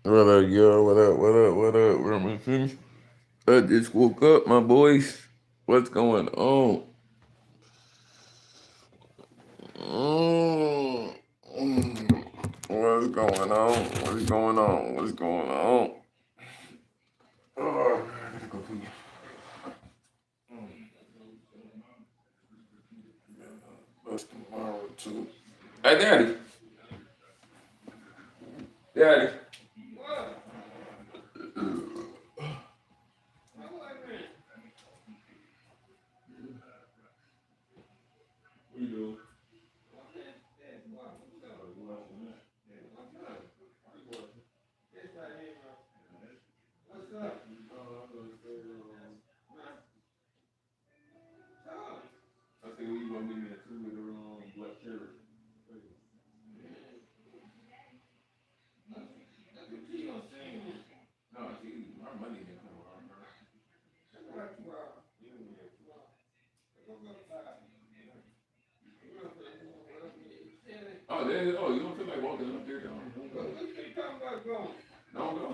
What up, yo? What up? What up? What up? Remington? I just woke up, my boys. What's going on? Mm, mm. What's going on? What's going on? What's going on? Oh, I gotta go pee. That's tomorrow too. Hey, Daddy. Daddy. What you doing? I think we gonna meet me at 2 later on Black Cherry. No, see, my money didn't come around. Oh, oh, you don't feel like walking up there? Don't go. Don't go.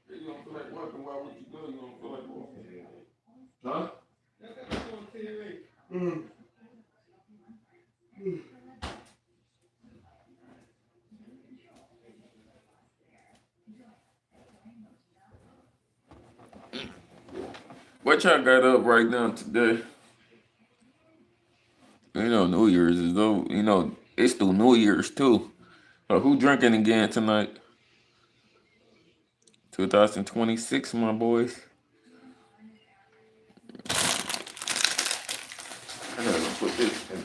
You don't feel like walking. Why would you go? You don't feel like walking. Huh? Mm. What y'all got up right now today? New Year's is though. It's through New Year's too. Who drinking again tonight? 2026, my boys. I gotta go put this in.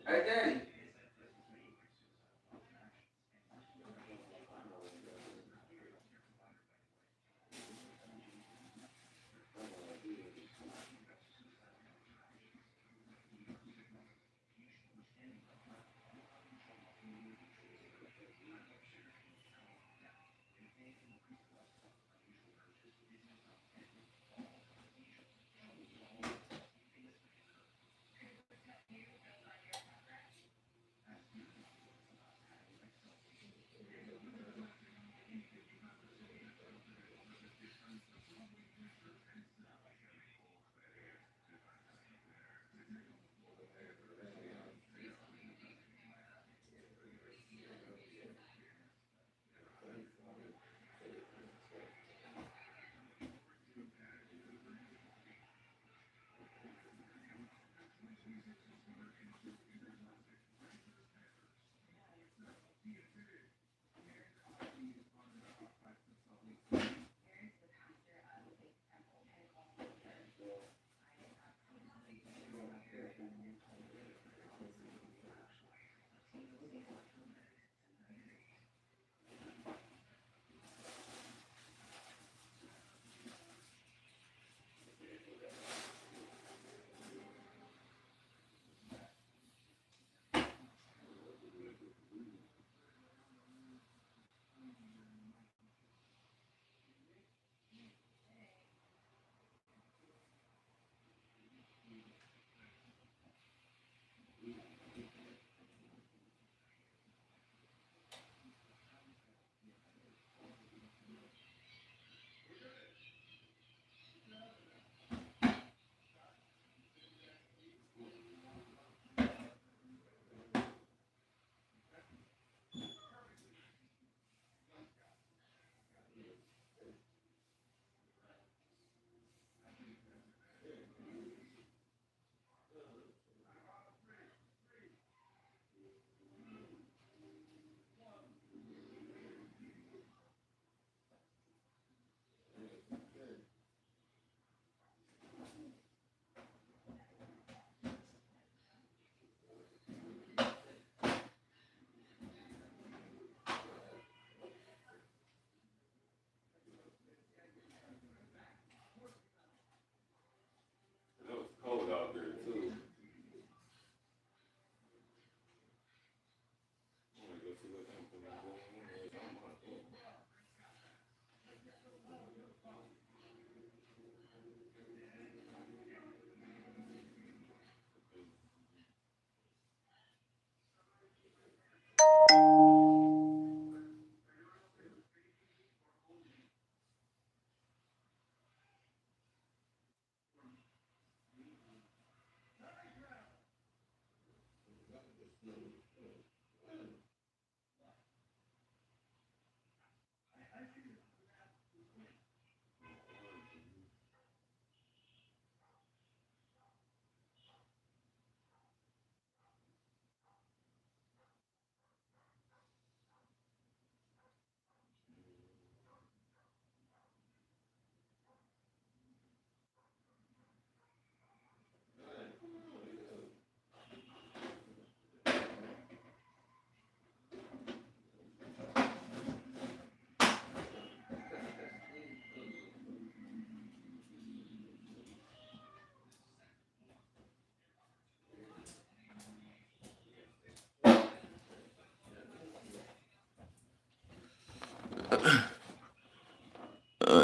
Hey, Daddy.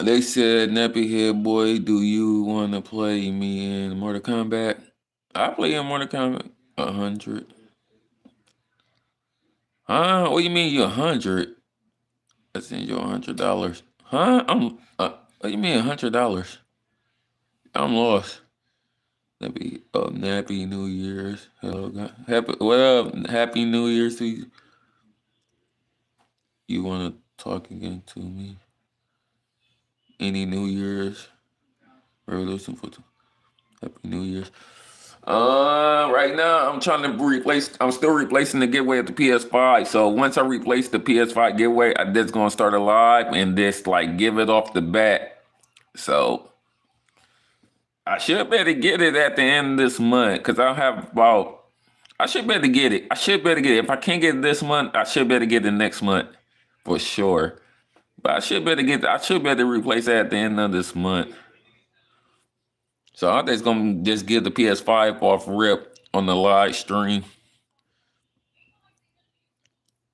They said, Nappy Head Boy, do you want to play me in Mortal Kombat? I play in Mortal Kombat 100. Huh? What do you mean you 100? I send you $100. Huh? What do you mean $100? I'm lost. Nappy New Year's. Hello, God. What up? Happy New Year's to you. You want to talk again to me? Any New Year's resolution for Happy New Year's? Right now I'm trying to replace. I'm still replacing the giveaway of the PS5. So once I replace the PS5 giveaway, I just gonna start a live and just like give it off the bat. So I should better get it at the end of this month because I have about. I should better get it. I should better get it. If I can't get it this month, I should better get it next month for sure. But I should better get. I should better replace that at the end of this month. So I'm just gonna just give the PS5 off rip on the live stream.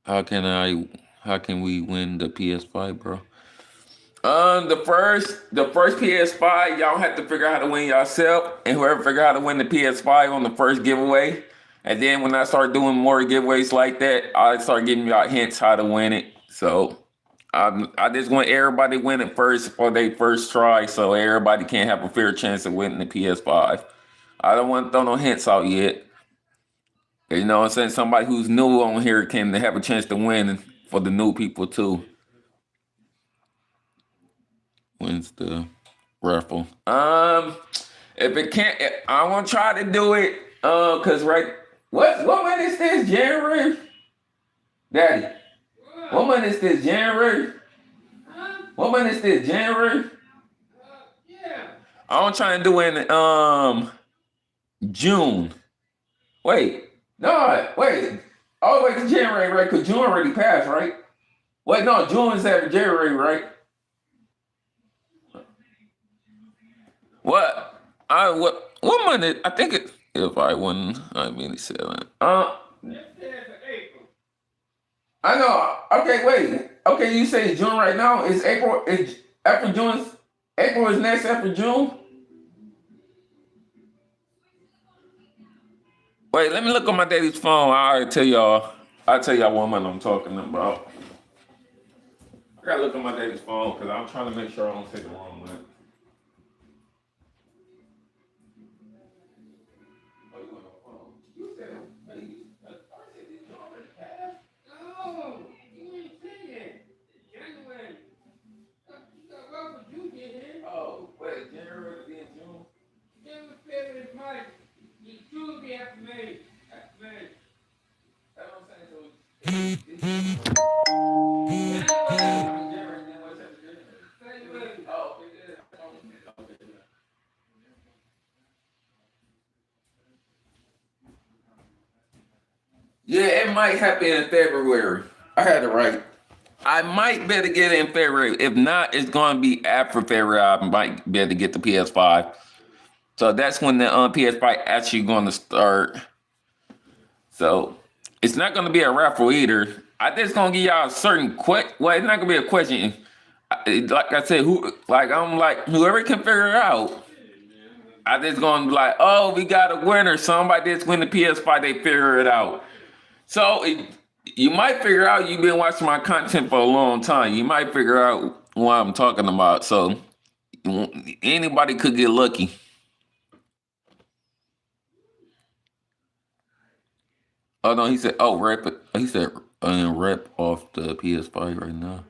How can I? How can we win the PS5, bro? The first PS5, y'all have to figure out how to win yourself, and whoever figure out how to win the PS5 on the first giveaway, and then when I start doing more giveaways like that, I start giving y'all hints how to win it. So I just want everybody to win it first for their first try, so everybody can have a fair chance of winning the PS5. I don't want to throw no hints out yet. You know what I'm saying? Somebody who's new on here can have a chance to win for the new people too. Wins the raffle. If it can't, I want to try to do it. Cause right, what month is this? January, Daddy. What month is this? January. What month is this? January. Yeah. I'm trying to do it in June. Wait, no, wait. All the way to January, right? Cause June already passed, right? Wait, no, June is after January, right? What month is, I think it if I won I mean seven. I know. Okay, wait. Okay, you say it's June right now. It's April. It's after June. April is next after June. Wait, let me look on my daddy's phone. I'll tell y'all. I'll tell y'all what month I'm talking about. I gotta look on my daddy's phone because I'm trying to make sure I don't say the wrong month. Oh, you want a phone? You said, hey, I said, did you already pass? No, you ain't saying January. You got well for June get here. Oh, wait, January then June? January, February, March. June be after May. After May. That's what I'm saying. So, January, then what's after January? Oh, okay. Yeah, it might happen in February. I had it right. I might better get it in February. If not, it's going to be after February. I might be able to get the PS5. So that's when the PS5 actually going to start. So it's not going to be a raffle either. I just going to give y'all a certain question. Well, it's not going to be a question. Like I said, I'm like, whoever can figure it out. I just going to be like, oh, we got a winner. Somebody just win the PS5. They figure it out. So you might figure out you've been watching my content for a long time. You might figure out what I'm talking about. So anybody could get lucky. Oh no, he said, oh rep it. He said rep off the PS5 right now.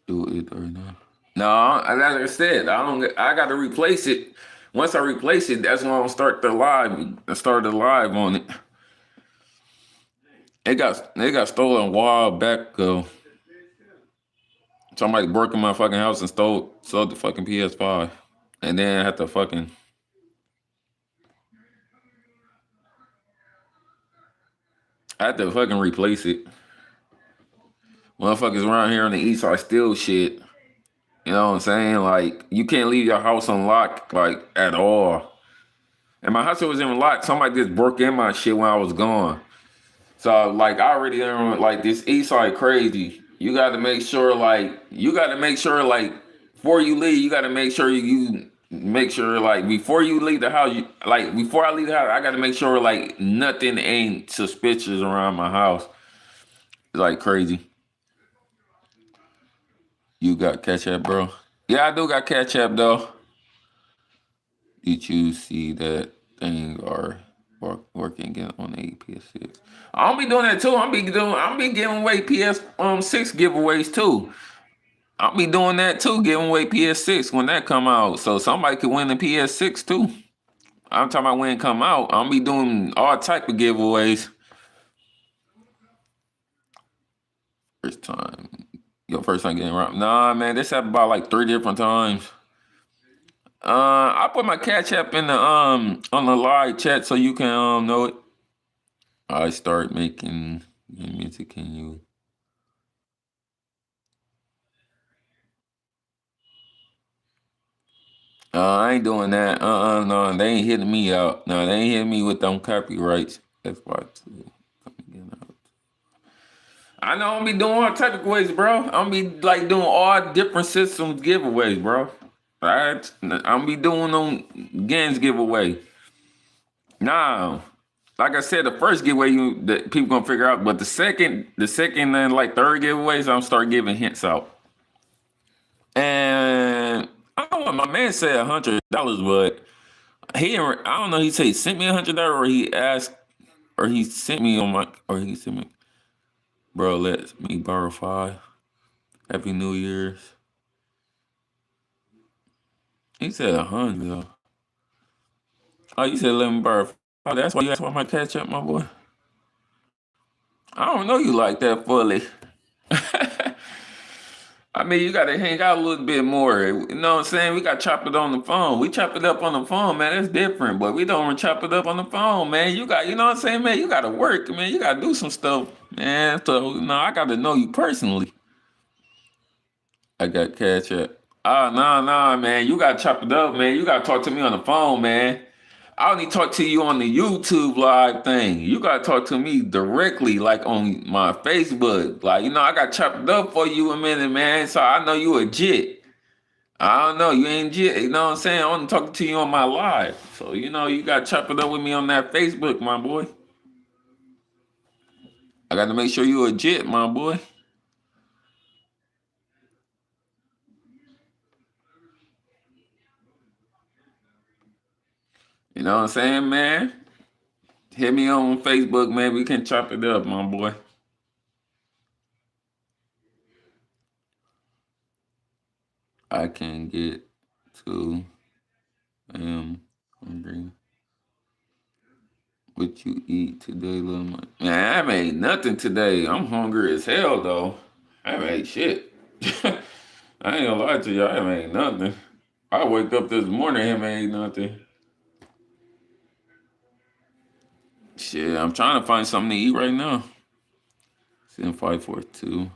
Do it right now. No, like I said, I don't. I got to replace it. Once I replace it, that's when I'll start the live. I started the live on it. It got stolen a while back ago. Somebody broke in my fucking house and sold the fucking PS5, and then I had to fucking replace it. Motherfuckers around here on the east side steal shit. You know what I'm saying? Like you can't leave your house unlocked like at all. And my house was even locked. Somebody just broke in my shit when I was gone. So like I already know like this east side crazy. You gotta make sure like before you leave, you gotta make sure you make sure like before you leave the house, like before I leave the house, I gotta make sure like nothing ain't suspicious around my house. Like crazy. You got catch up, bro? Yeah, I do got catch up though. Did you see that thing or working again on the PS6? I'll be doing that too. I'll be giving away PS6 giveaways too. I'll be doing that too, giving away PS6 when that come out. So somebody could win the PS6 too. I'm talking about when it come out. I'll be doing all type of giveaways. First time. Your first time getting around. Nah, man, this happened about like 3 different times. I put my catch app in the on the live chat so you can know it. I start making music. Can you? I ain't doing that. No, they ain't hitting me out. No, they ain't hitting me with them copyrights. That's why too. I know I'm be doing all type of ways, bro. I'm be like doing all different systems giveaways, bro. Alright, I'm be doing them games giveaway. Now, like I said, the first giveaway that people gonna figure out, but the second and like third giveaways, I'm start giving hints out. And I don't know what my man said $100, but I don't know. He said he sent me $100, or he asked, or he sent me on my, or he sent me, bro. Let me borrow 5. Happy New Year's. He said 100 though. Oh, you said let me borrow 5. That's why you asked for my catch up, my boy. I don't know you like that fully. I mean, you got to hang out a little bit more. You know what I'm saying? We got to chop it on the phone. We chop it up on the phone, man. That's different. But we don't chop it up on the phone, man. You know what I'm saying, man? You got to work, man. You got to do some stuff, man. So, I got to know you personally. I got catch up. Oh, no, man. You got to chop it up, man. You got to talk to me on the phone, man. I only talk to you on the YouTube live thing. You gotta talk to me directly, like on my Facebook. Like, I got chopped up for you a minute, man. So I know you a jit. I don't know, you ain't jit. You know what I'm saying? I want to talk to you on my live. So, you got chop it up with me on that Facebook, my boy. I got to make sure you a jit, my boy. You know what I'm saying, man? Hit me on Facebook, man. We can chop it up, my boy. I can get to hungry. What you eat today, little man? Man, I made nothing today. I'm hungry as hell though. I made shit. I ain't gonna lie to you. I made nothing. I wake up this morning and made nothing. Shit, I'm trying to find something to eat right now. 7542.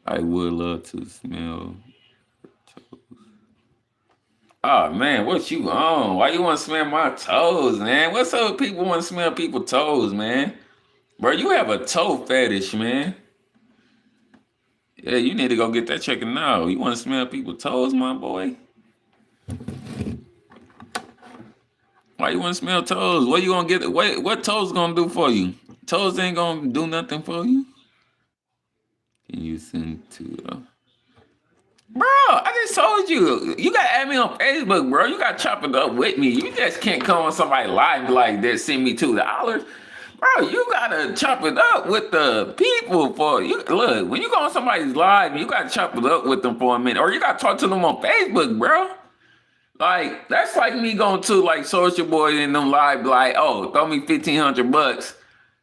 I would love to smell. Oh man, what you on? Why you want to smell my toes, man? What's up with people want to smell people's toes, man? Bro, you have a toe fetish, man. Yeah, you need to go get that checked out. You want to smell people's toes, my boy? Why you want to smell toes? What you gonna get? What toes gonna do for you? Toes ain't gonna do nothing for you. Can you send to? Bro, I just told you. You gotta add me on Facebook, bro. You gotta chop it up with me. You just can't come on somebody live and be like that. Send me $2. Bro, you gotta chop it up with the people for you. Look, when you go on somebody's live, you gotta chop it up with them for a minute, or you gotta talk to them on Facebook, bro. Like that's like me going to like Social Boy and them live, like, oh, throw me $1,500.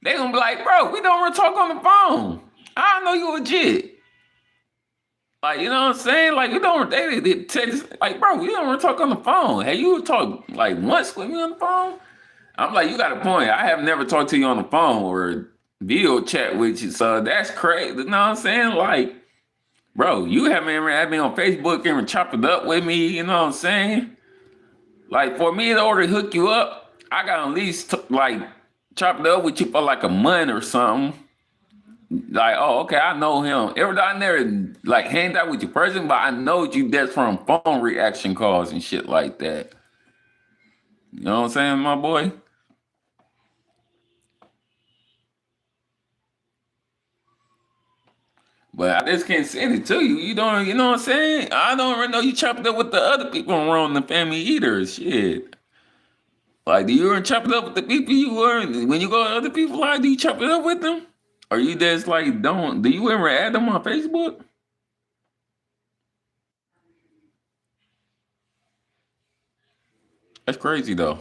They gonna be like, bro, we don't want to talk on the phone. I know you legit. Like, you know what I'm saying? Like, you don't, they text, like, bro, we don't want to talk on the phone. Hey, you talk like once with me on the phone? I'm like, you got a point. I have never talked to you on the phone or video chat with you. So that's crazy. You know what I'm saying? Like, bro, you haven't ever had me on Facebook and chop it up with me. You know what I'm saying? Like, for me to order hook you up, I got to at least, like, chop it up with you for like a month or something. Like, oh, okay, I know him. Every time I never like hang out with you person, but I know you that's from phone reaction calls and shit like that. You know what I'm saying, my boy? But I just can't send it to you. You don't, you know what I'm saying? I don't really know you chopped up with the other people around the family eaters. Shit. Like, do you ever chop it up with the people you were when you go to other people? Like, do you chop it up with them? Or you just like don't? Do you ever add them on Facebook? That's crazy though.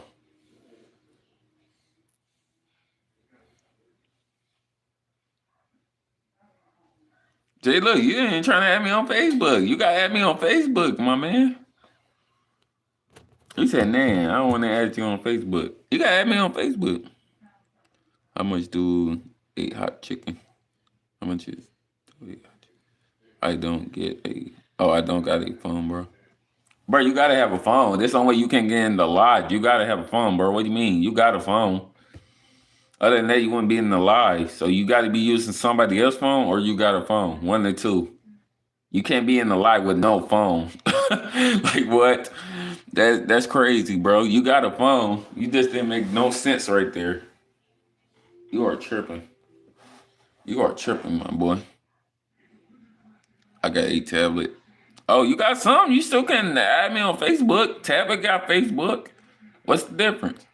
Jay, look, you ain't trying to add me on Facebook. You gotta add me on Facebook, my man. He said, "Nah, I don't want to add you on Facebook. You gotta add me on Facebook." How much do eat hot chicken? How much is? I don't get a. Oh, I don't got a phone, bro. Bro, you gotta have a phone. This the only way you can get in the lodge. You gotta have a phone, bro. What do you mean? You got a phone. Other than that, you wouldn't be in the live. So you got to be using somebody else's phone, or you got a phone. One or two. You can't be in the live with no phone. Like what? That's crazy, bro. You got a phone. You just didn't make no sense right there. You are tripping. You are tripping, my boy. I got a tablet. Oh, you got some? You still can add me on Facebook. Tablet got Facebook. What's the difference?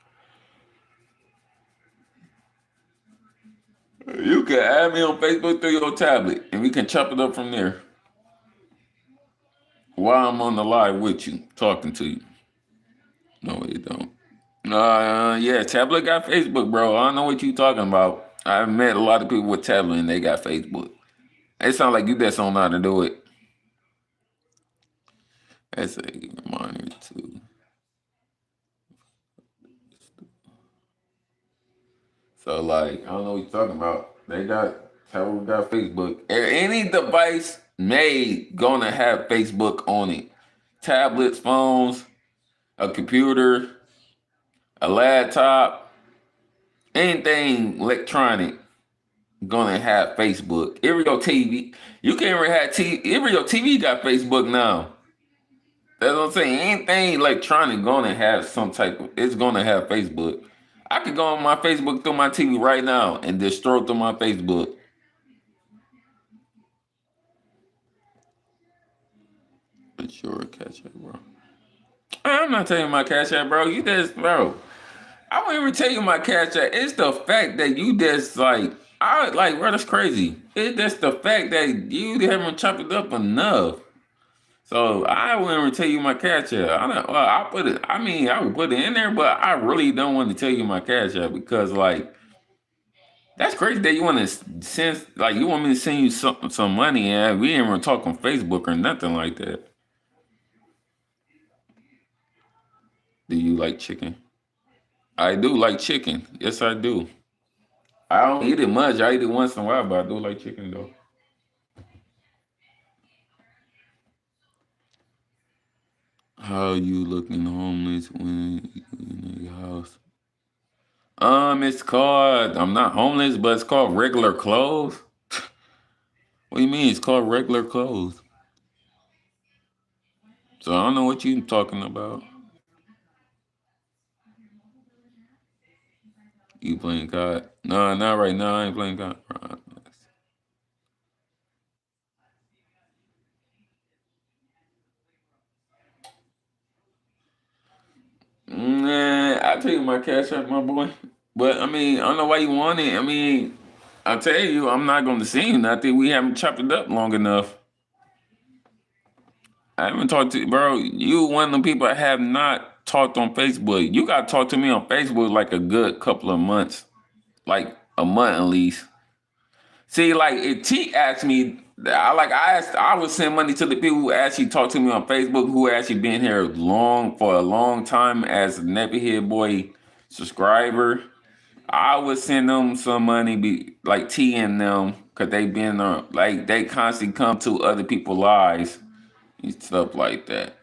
You can add me on Facebook through your tablet, and we can chop it up from there. While I'm on the live with you, talking to you. No, you don't. Yeah, tablet got Facebook, bro. I don't know what you talking about. I've met a lot of people with tablet and they got Facebook. It sounds like you just don't know how to do it. That's a reminder too. So like, I don't know what you're talking about. They got tablet got Facebook. Any device made gonna have Facebook on it. Tablets, phones, a computer, a laptop, anything electronic gonna have Facebook. Every your TV, you can't even have TV. Every your TV got Facebook now. That's what I'm saying. Anything electronic gonna have some type of. It's gonna have Facebook. I could go on my Facebook through my TV right now and just stroll through my Facebook. It's your cash app, bro. I'm not telling you my cash app, bro. You just, bro. I won't even tell you my cash app. It's the fact that you just like, I like, bro. That's crazy. It's just the fact that you haven't chopped it up enough. So I wouldn't even tell you my cash app. I don't, well, I put it. I mean, I would put it in there, but I really don't want to tell you my cash app because, like, that's crazy that you want to send, like, you want me to send you some money, and we ain't even talk on Facebook or nothing like that. Do you like chicken? I do like chicken. Yes, I do. I don't eat it much. I eat it once in a while, but I do like chicken though. How you looking homeless when you in your house? It's called. I'm not homeless, but it's called regular clothes. What do you mean? It's called regular clothes. So I don't know what you talking about. You playing COD? No, not right now. I ain't playing COD. Right. I'll tell you my cash app, my boy. But I mean, I don't know why you want it. I mean, I'll tell you, I'm not going to send you nothing. We haven't chopped it up long enough. I haven't talked to you, bro. You one of the people I have not talked on Facebook. You got to talk to me on Facebook like a good couple of months, like a month at least. See, like if T asked me, I would send money to the people who actually talk to me on Facebook, who actually been here for a long time as a Nappy Head Boy subscriber. I would send them some money, be like T and them, cause they been like they constantly come to other people's lives and stuff like that.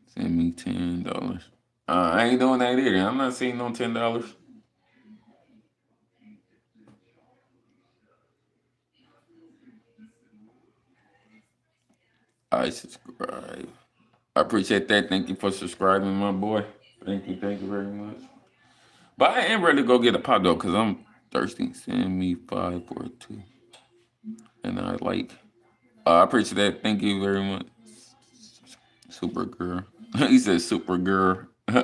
Send me $10. I ain't doing that either. I'm not seeing no $10. I subscribe. I appreciate that. Thank you for subscribing, my boy. Thank you very much. But I am ready to go get a pot though, cause I'm thirsty. Send me 542, and I like. I appreciate that. Thank you very much, super girl. He said super girl. I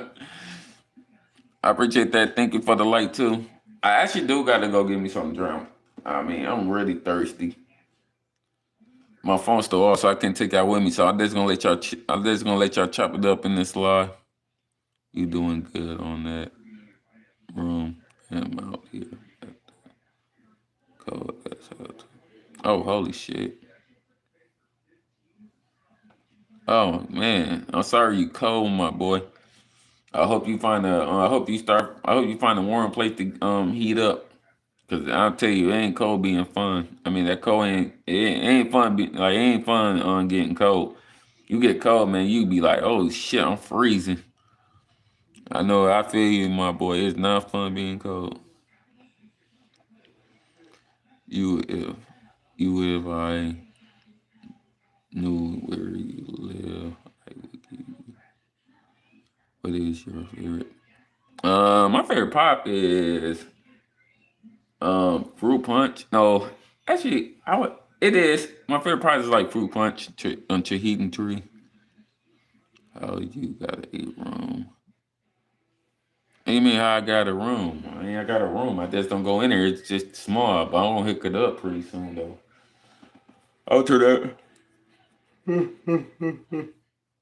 appreciate that. Thank you for the like too. I actually do gotta go get me something to drink. I mean, I'm really thirsty. My phone's still off, so I can't take that with me. So I'm just gonna let y'all. I'm just gonna let y'all chop it up in this live. You doing good on that room? I'm out here. Cold as hell. Oh, holy shit. Oh man, I'm sorry you cold, my boy. I hope you find a. I hope you start. I hope you find a warm place to heat up. Cause I'll tell you, it ain't cold being fun. I mean, that cold ain't fun. It ain't fun getting cold. You get cold, man. You be like, oh shit, I'm freezing. I know. I feel you, my boy. It's not fun being cold. You if I knew where you live, I would give you. What is your favorite? My favorite pop is fruit punch. No, actually, I would. It is my favorite pop is like fruit punch, Tahitian tree. Oh, you got a room. You mean how I got a room? I mean I got a room. I just don't go in there. It's just small, but I'm gonna hook it up pretty soon though. I'll turn that.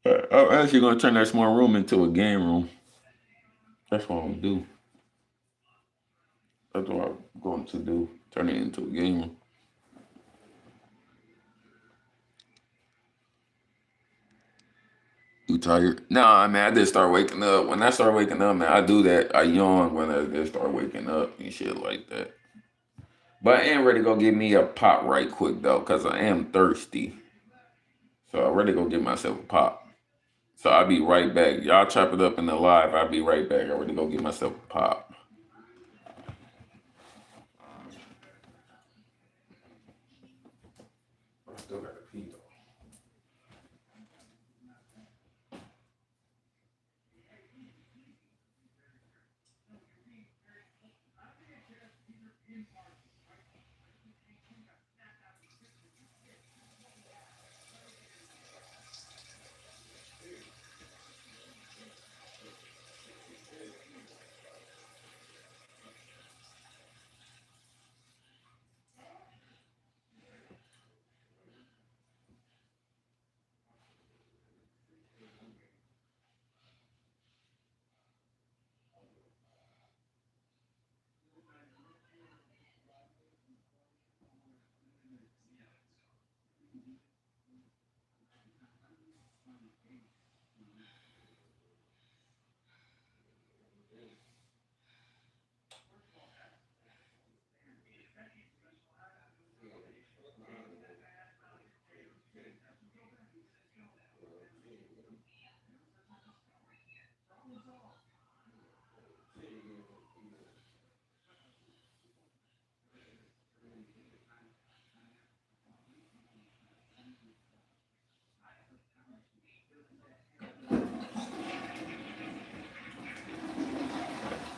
I'm actually gonna turn that small room into a game room. That's what I'm gonna do. That's what I'm going to do. Turn it into a game room. You tired? Nah, man. I just start waking up. When I start waking up, man, I do that. I yawn when I just start waking up and shit like that. But I am ready to go get me a pop right quick though, cause I am thirsty. So I'm ready to go get myself a pop. So I'll be right back. Y'all chop it up in the live. I'll be right back. I'm ready to go get myself a pop. I still got to pee though.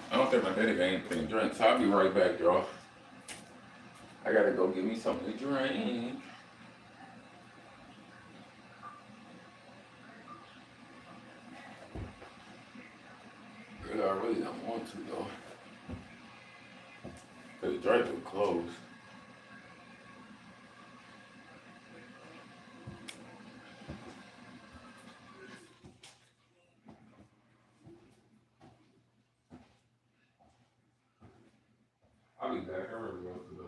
I don't think my daddy got anything to drink, so I'll be right back, y'all. I gotta go get me something to drink. Girl, I really don't want to though. Cause the drive through closed. I'll be back. I already go to the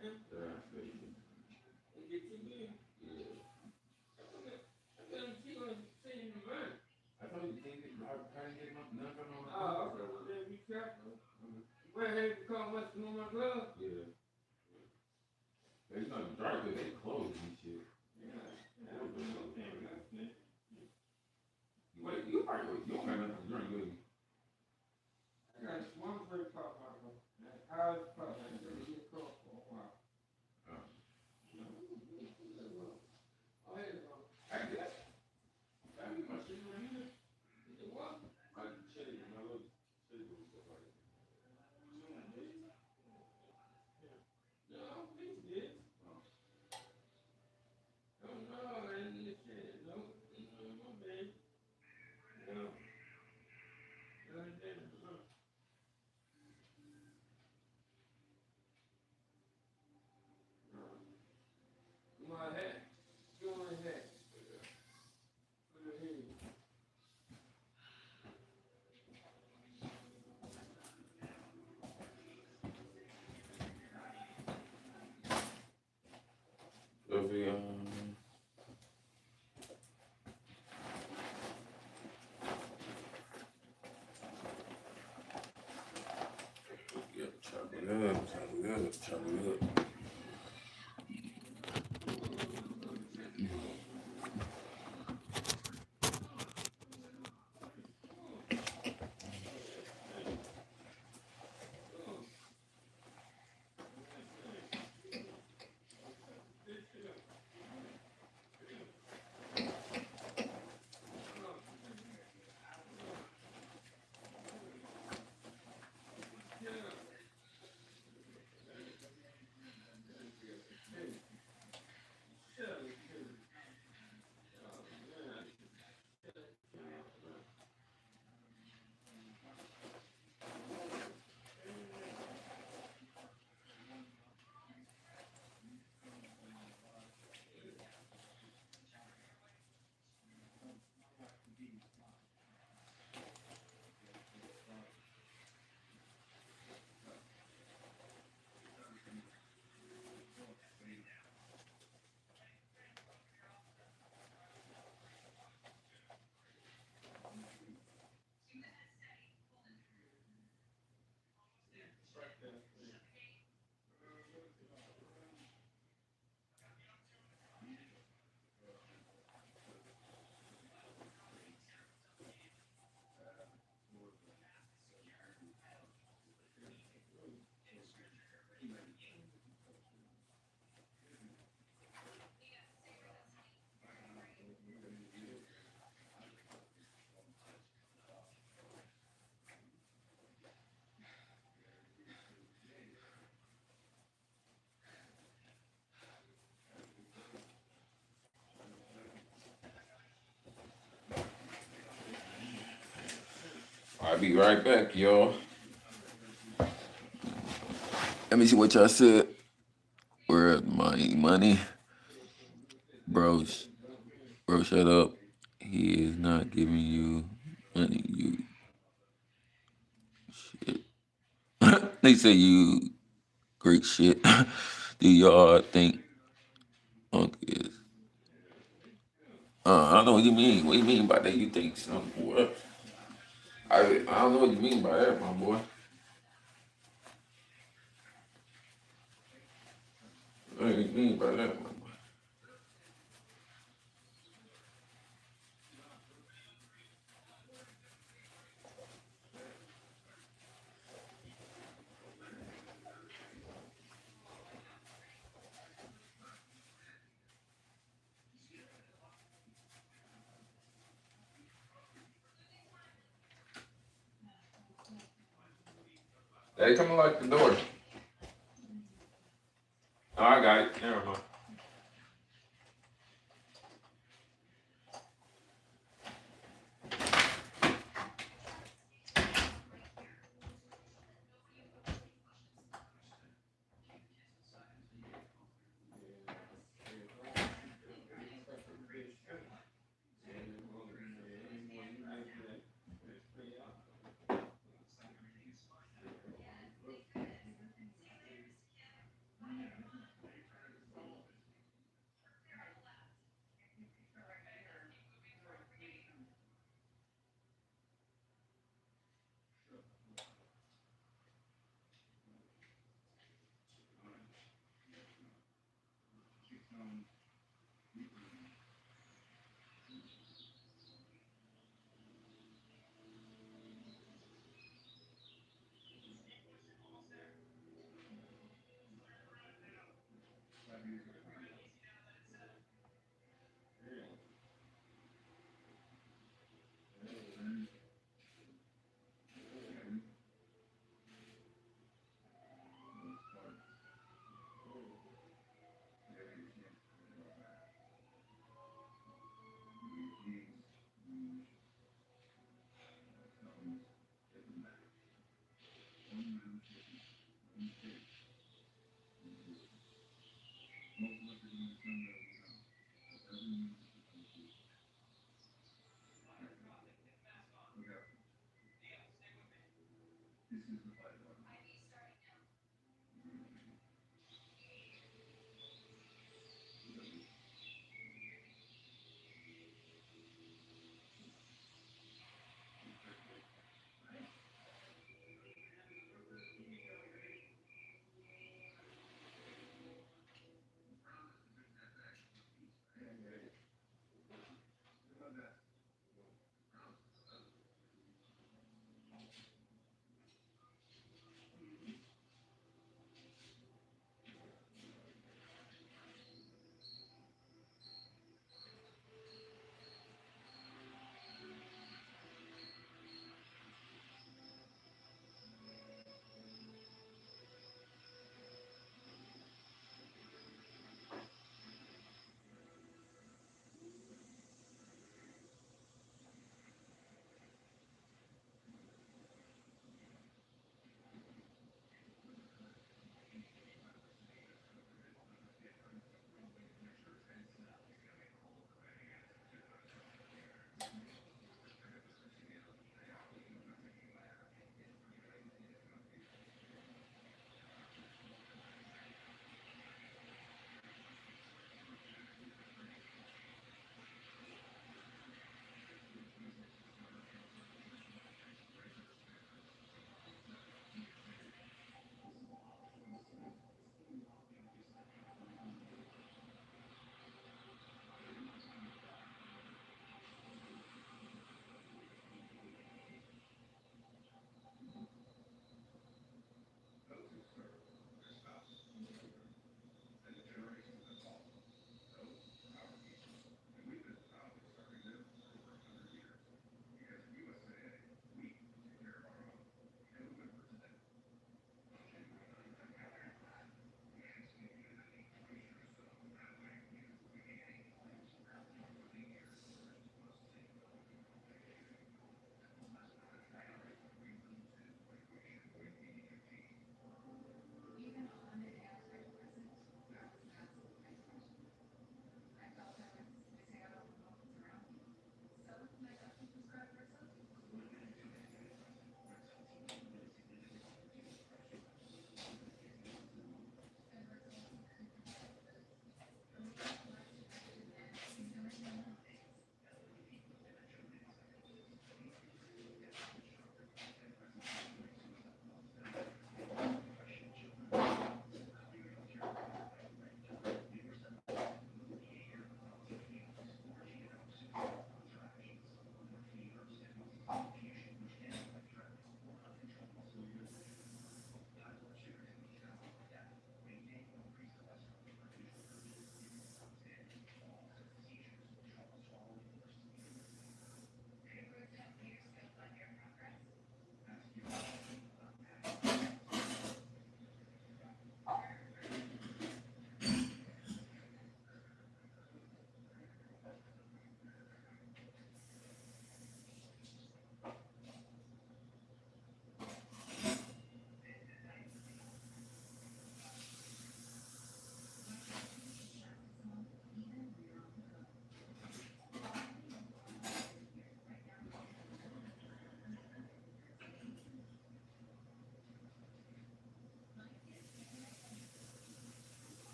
gas station. Yeah. I told you, can't get, I can't get nothing on my glove. Oh, okay. Well, then be careful. Where have you come with on my glove? Yeah. There's nothing dark because they closed and shit. Yeah. Wait, you probably you don't have nothing to drink, do you? I got one great cup, Michael. How's the cup? I ain't gonna get cold for a while. Oh. Oh, here you go. I guess. I need my shit right here. It was. My shit, my little shit was stuff like that. No, I don't think it did. Oh. Oh, no, I didn't get shit. No, no, my bad. No. No, I didn't. No. No. My hat. Go on hat. Put it here. Lovely, yeah, chop it up, chop it up, chop it up. I'll be right back, y'all. Let me see what y'all said. Where's my money? Bro, bro, shut up. He is not giving you money, you shit. They say you great shit. Do y'all think Unc is? I don't know what you mean. What do you mean by that? You think something? What? I don't know what you mean by that, my boy. What do you mean by that, my boy? Hey, come unlock the door. Oh, I got it. Never mind.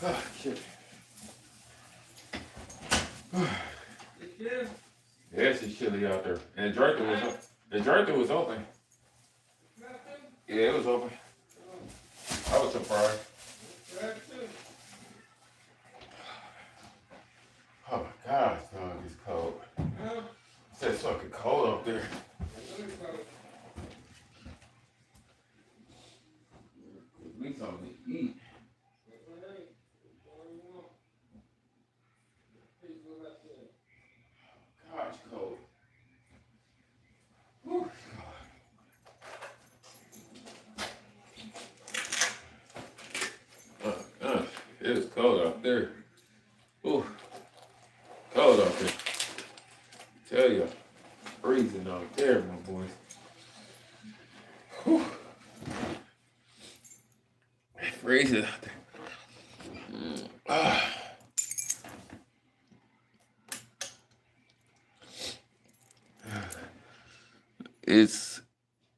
Oh, shit. Yes, it's chilly out there. And the dryer was open. Yeah, it was open. I was surprised. Oh my gosh, dog, it's cold. It's fucking cold up there. We need something to eat. Gosh, cold. Whew. Uh, it is cold out there. Ooh, cold out there. Tell you, freezing out there, my boys. Whew. Freezing out there. It's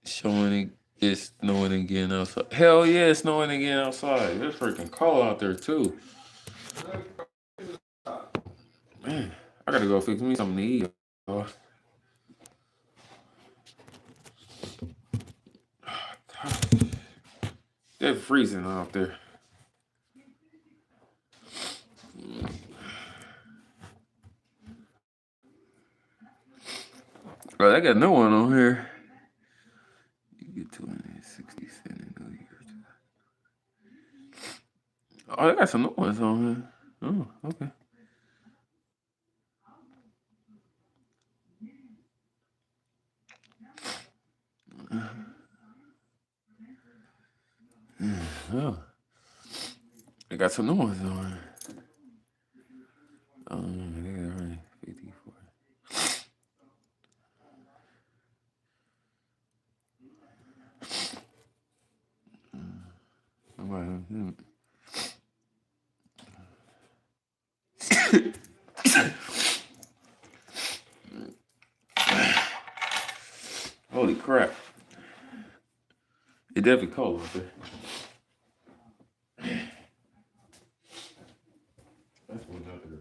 showing it's snowing again outside. Hell yeah, it's snowing again outside. It's freaking cold out there too. Man, I gotta go fix me something to eat. Y'all. It's freezing out there. Oh, I got no one on here. You get 267 New Year's. Oh, I got some new ones on here. Oh, okay. Oh, I got some new ones on here. Yeah, right. 54. All right. Holy crap. It definitely cold out there. That's one out there.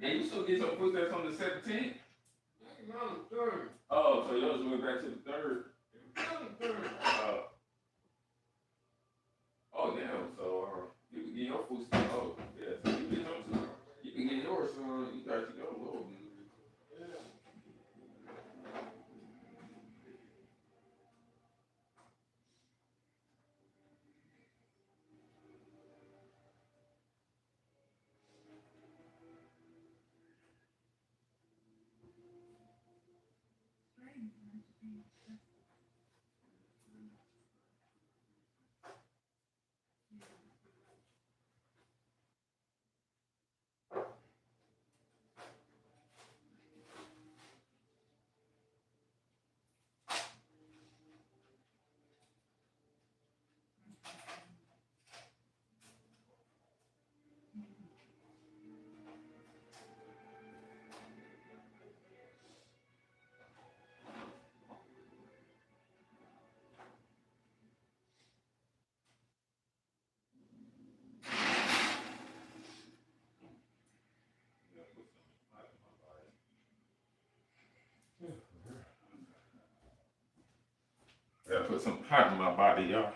Yeah, you still get some food that's on the 17th? Oh, so yours went back to the 3rd. Uh, oh, yeah. So you can get your food still. Oh, yeah. So you can get yours. You can get yours. You got to go a little bit. I gotta put some hot in my body, y'all.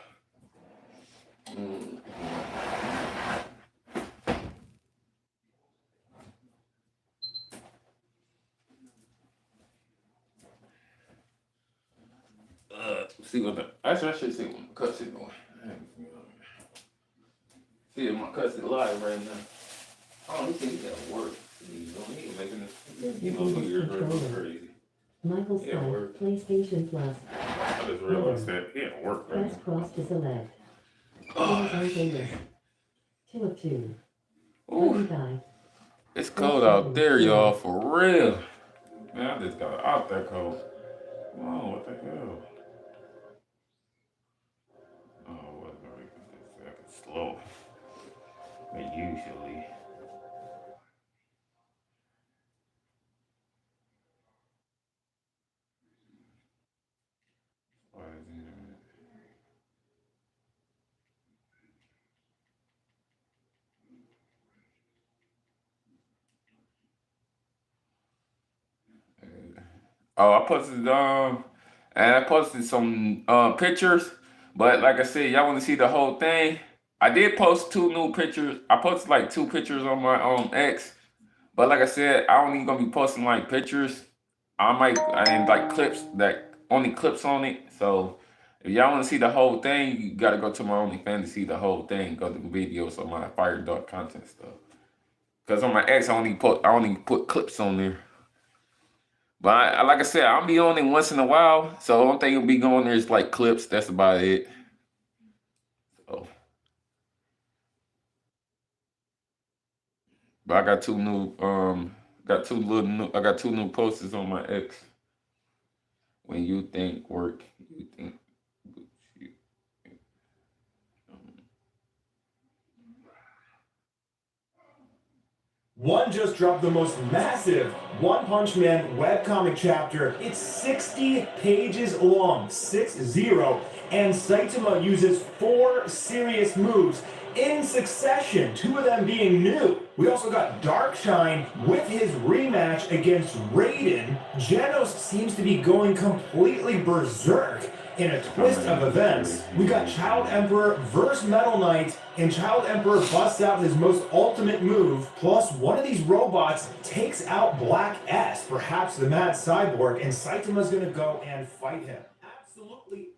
See what the actually I should see what my cuts is going. See if my cuts is live right now. Oh, he said he got work. He ain't making this. He knows New Year's right crazy. Michael Scott, PlayStation Plus. I just realized that he at work right Press now. cross to select. Oh, Playlist. 2 of 2. ooh, Guide. it's cold out there, y'all, for real. Man, I just got out that cold. Oh, what the hell? Oh, and I posted some pictures, but like I said, y'all want to see the whole thing. I did post two new pictures. I posted like two pictures on my X, but like I said, I only gonna be posting like pictures. And like clips that only clips on it. So if y'all want to see the whole thing, you gotta go to my OnlyFans to see the whole thing. Go to the videos of my fire dark content stuff. Cause on my X, I only put clips on there. But like I said, I'll be on it once in a while. So the only thing will be going there is like clips. That's about it. So, but I got I got two new posters on my X. When you think work, you think. One just dropped the most massive One Punch Man webcomic chapter. It's 60 pages long, 6-0, and Saitama uses 4 serious moves in succession, 2 of them being new. We also got Darkshine with his rematch against Raiden. Genos seems to be going completely berserk in a twist of events. We got Child Emperor versus Metal Knight, and Child Emperor busts out his most ultimate move, plus one of these robots takes out Black S, perhaps the Mad Cyborg, and Saitama's gonna go and fight him. Absolutely.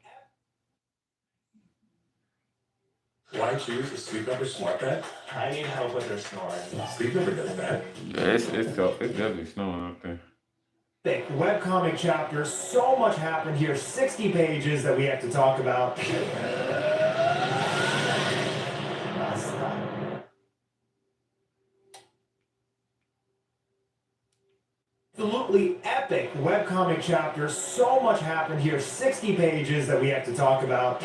Why choose a Sleep Number smart bed? I need help with their snoring. Sleep Number does that. Yeah, it's definitely snowing out there. Thick webcomic chapter, so much happened here, 60 pages that we have to talk about. Absolutely epic webcomic chapter, so much happened here, 60 pages that we have to talk about.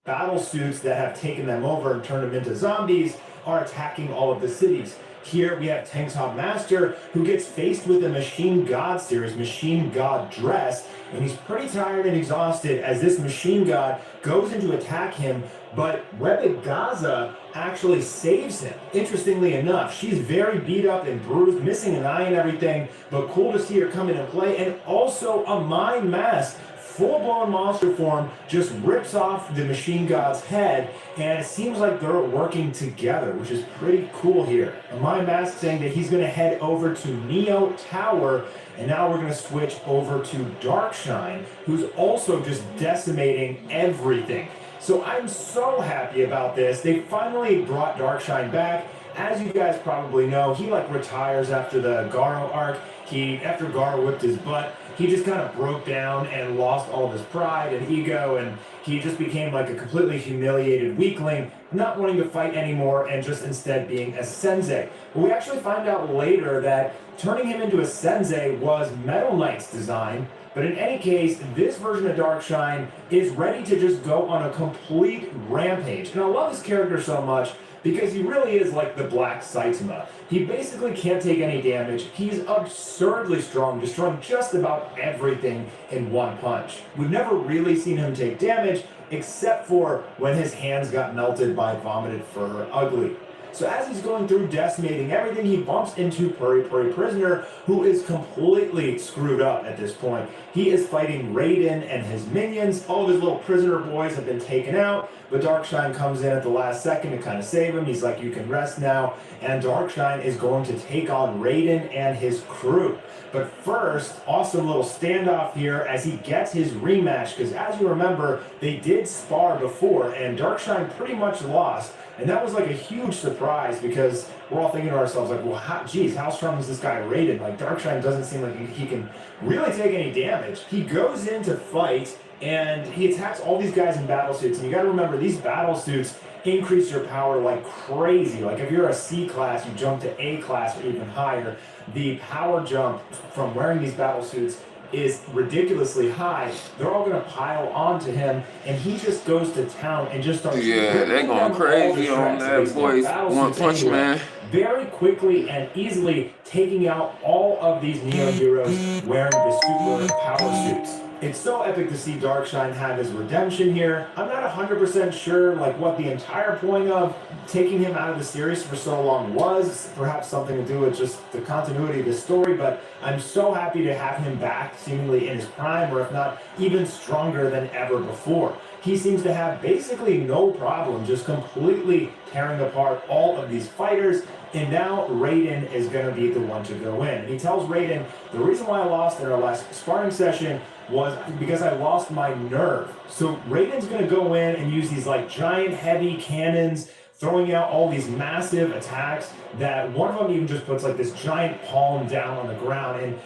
Battle suits that have taken them over and turned them into zombies are attacking all of the cities. Here we have Tank Top Master, who gets faced with a Machine God series, Machine God dress, and he's pretty tired and exhausted as this Machine God goes in to attack him, but Rebbe Gaza actually saves him. Interestingly enough, she's very beat up and bruised, missing an eye and everything, but cool to see her come into play, and also a Mind Mask. Full-blown monster form just rips off the Machine God's head, and it seems like they're working together, which is pretty cool here. And my mask saying that he's going to head over to Neo Tower, and now we're going to switch over to Darkshine, who's also just decimating everything. So I'm so happy about this. They finally brought Darkshine back. As you guys probably know, he retires after the Garo arc. After Garo whipped his butt, he just kind of broke down and lost all of his pride and ego, and he just became like a completely humiliated weakling, not wanting to fight anymore and just instead being a sensei. But we actually find out later that turning him into a sensei was Metal Knight's design. But in any case, this version of Darkshine is ready to just go on a complete rampage. And I love this character so much because he really is like the Black Saitama. He basically can't take any damage. He's absurdly strong, destroying just about everything in one punch. We've never really seen him take damage, except for when his hands got melted by Vomited Fur Ugly. So as he's going through decimating everything, he bumps into Puri Puri Prisoner, who is completely screwed up at this point. He is fighting Raiden and his minions. All of his little prisoner boys have been taken out, but Darkshine comes in at the last second to kind of save him. He's like, you can rest now. And Darkshine is going to take on Raiden and his crew. But first, awesome little standoff here as he gets his rematch, because as you remember, they did spar before, and Darkshine pretty much lost. And that was like a huge surprise because we're all thinking to ourselves, like, well, how strong is this guy Raiden? Like, Darkshine doesn't seem like he can really take any damage. He goes in to fight, and he attacks all these guys in battle suits. And you gotta remember, these battle suits increase your power like crazy. Like, if you're a C class, you jump to A class or even higher. The power jump from wearing these battle suits is ridiculously high. They're all going to pile onto him, and he just goes to town and just starts. Yeah, they're going crazy on that boy's One Punch Man. Very quickly and easily taking out all of these Neo heroes wearing the super power suits. It's so epic to see Darkshine have his redemption here. I'm not 100% sure like what the entire point of taking him out of the series for so long was. Perhaps something to do with just the continuity of the story, but I'm so happy to have him back seemingly in his prime, or if not even stronger than ever before. He seems to have basically no problem just completely tearing apart all of these fighters, and now Raiden is going to be the one to go in. And he tells Raiden, the reason why I lost in our last sparring session was because I lost my nerve. So Raiden's going to go in and use these like giant heavy cannons, throwing out all these massive attacks that one of them even just puts like this giant palm down on the ground, and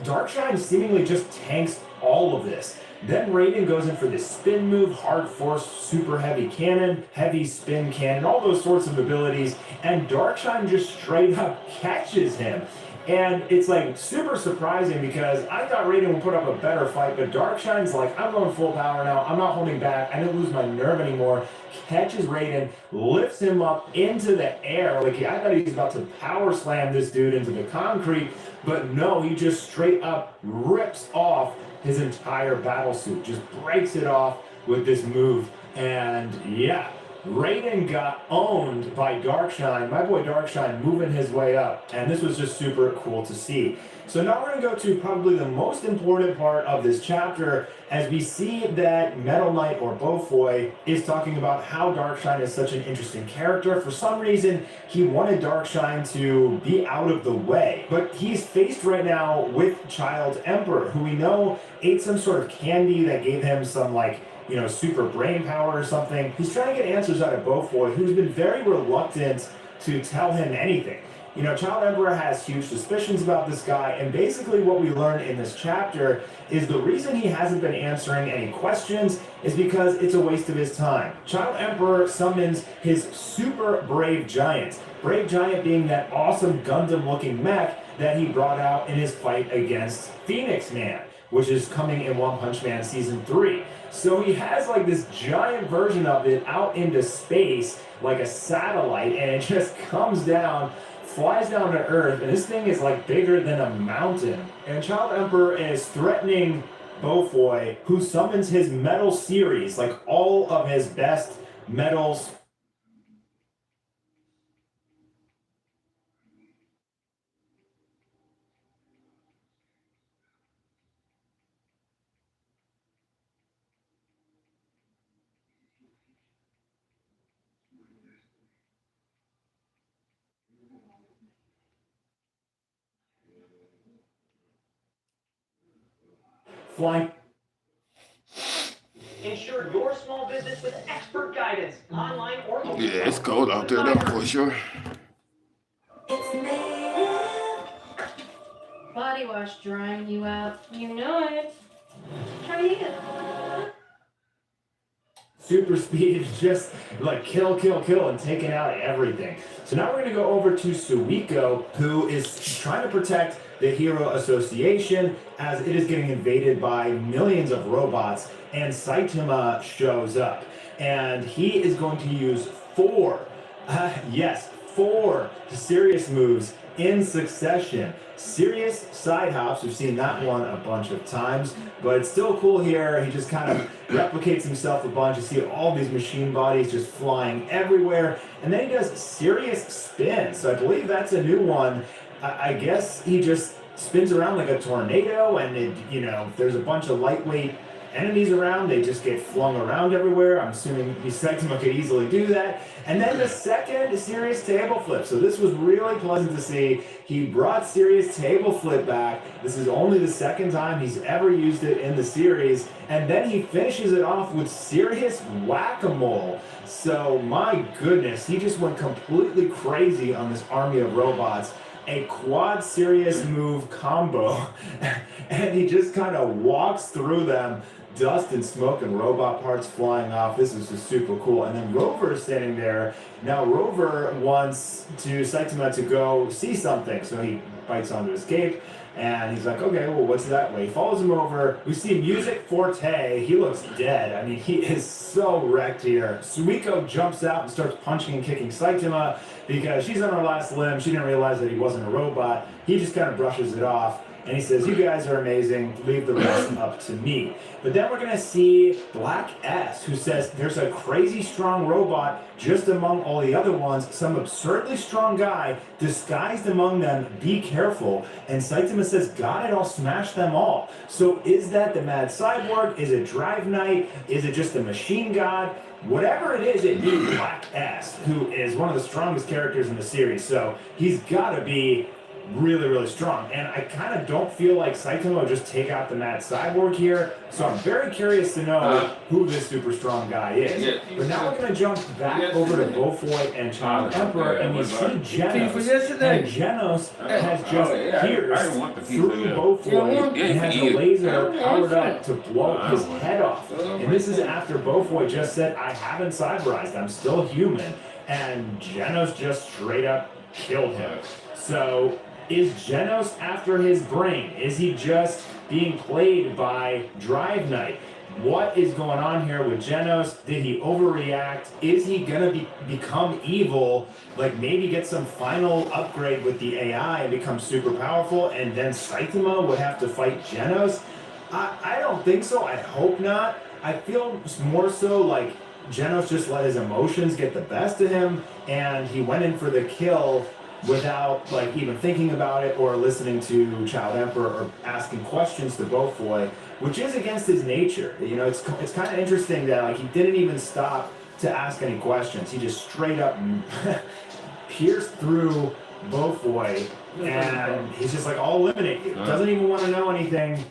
Darkshine seemingly just tanks all of this. Then Raiden goes in for this spin move, hard force, super heavy cannon, heavy spin cannon, all those sorts of abilities, and Darkshine just straight up catches him. And it's like super surprising because I thought Raiden would put up a better fight, but Darkshine's like, I'm going full power now, I'm not holding back, I didn't lose my nerve anymore, catches Raiden, lifts him up into the air, like I thought he was about to power slam this dude into the concrete, but no, he just straight up rips off his entire battle suit, just breaks it off with this move, and yeah, Raiden got owned by Darkshine, my boy Darkshine moving his way up, and this was just super cool to see. So now we're going to go to probably the most important part of this chapter, as we see that Metal Knight, or Beaufoy, is talking about how Darkshine is such an interesting character. For some reason, he wanted Darkshine to be out of the way, but he's faced right now with Child Emperor, who we know ate some sort of candy that gave him some like, you know, super brain power or something. He's trying to get answers out of Beaufoy, who's been very reluctant to tell him anything. You know, Child Emperor has huge suspicions about this guy, and basically what we learn in this chapter is the reason he hasn't been answering any questions is because it's a waste of his time. Child Emperor summons his super Brave Giant. Brave Giant being that awesome Gundam-looking mech that he brought out in his fight against Phoenix Man, which is coming in One Punch Man Season 3. So he has like this giant version of it out into space, like a satellite, and it just comes down, flies down to Earth, and this thing is like bigger than a mountain. And Child Emperor is threatening Beaufoy, who summons his metal series, like all of his best metals. Flying. Ensure your small business with expert guidance, online or mobile. Yeah, it's cold out there, that's for sure. Body wash drying you out. You know it. Try it. Super speed is just like kill, and taking out everything. So now we're going to go over to Suiko, who is trying to protect the Hero Association as it is getting invaded by millions of robots, and Saitama shows up. And he is going to use four serious moves in succession. Serious side hops, we've seen that one a bunch of times, but it's still cool here. He just kind of replicates himself a bunch. You see all these machine bodies just flying everywhere, and then he does serious spins. So I believe that's a new one. I guess he just spins around like a tornado, and it, you know, there's a bunch of lightweight enemies around, they just get flung around everywhere. I'm assuming Saitama could easily do that. And then the second serious table flip. So this was really pleasant to see. He brought serious table flip back. This is only the second time he's ever used it in the series. And then he finishes it off with serious whack-a-mole. So my goodness, he just went completely crazy on this army of robots. A quad serious move combo, and he just kind of walks through them, dust and smoke and robot parts flying off. This is just super cool. And then Rover is standing there. Now Rover wants Saitama to go see something, so he bites onto his cape, and he's like, okay, well, what's that way? He follows him over. We see Music Forte. He looks dead. I mean, he is so wrecked here. Suiko jumps out and starts punching and kicking Saitama because she's on her last limb. She didn't realize that he wasn't a robot. He just kind of brushes it off. and he says, "You guys are amazing. Leave the rest up to me." But then we're gonna see Black S, who says there's a crazy strong robot just among all the other ones, some absurdly strong guy disguised among them. Be careful. And Saitama says, "Got it. I'll smash them all." So is that the Mad Cyborg? Is it Drive Knight? Is it just a machine god? Whatever it is, it needs Black S, who is one of the strongest characters in the series. So he's got to be really, really strong. And I kind of don't feel like Saitama will just take out the Mad Cyborg here. So I'm very curious to know who this super strong guy is. But now we're going to jump back over to Beaufoy and Child Emperor, and we see Genos. And Genos has just pierced through Beaufoy and has the laser powered up to blow his head off. And this is after Beaufoy just said, "I haven't cyberized, I'm still human." And Genos just straight up killed him. So is Genos after his brain? Is he just being played by Drive Knight? What is going on here with Genos? Did he overreact? Is he gonna become evil? Like maybe get some final upgrade with the AI and become super powerful, and then Saitama would have to fight Genos? I don't think so. I hope not. I feel more so like Genos just let his emotions get the best of him, and he went in for the kill without like even thinking about it or listening to Child Emperor or asking questions to Beaufoy, which is against his nature. You know, it's kind of interesting that like he didn't even stop to ask any questions. He just straight up pierced through Beaufoy, and he's just like, "I'll eliminate you." Doesn't even want to know anything.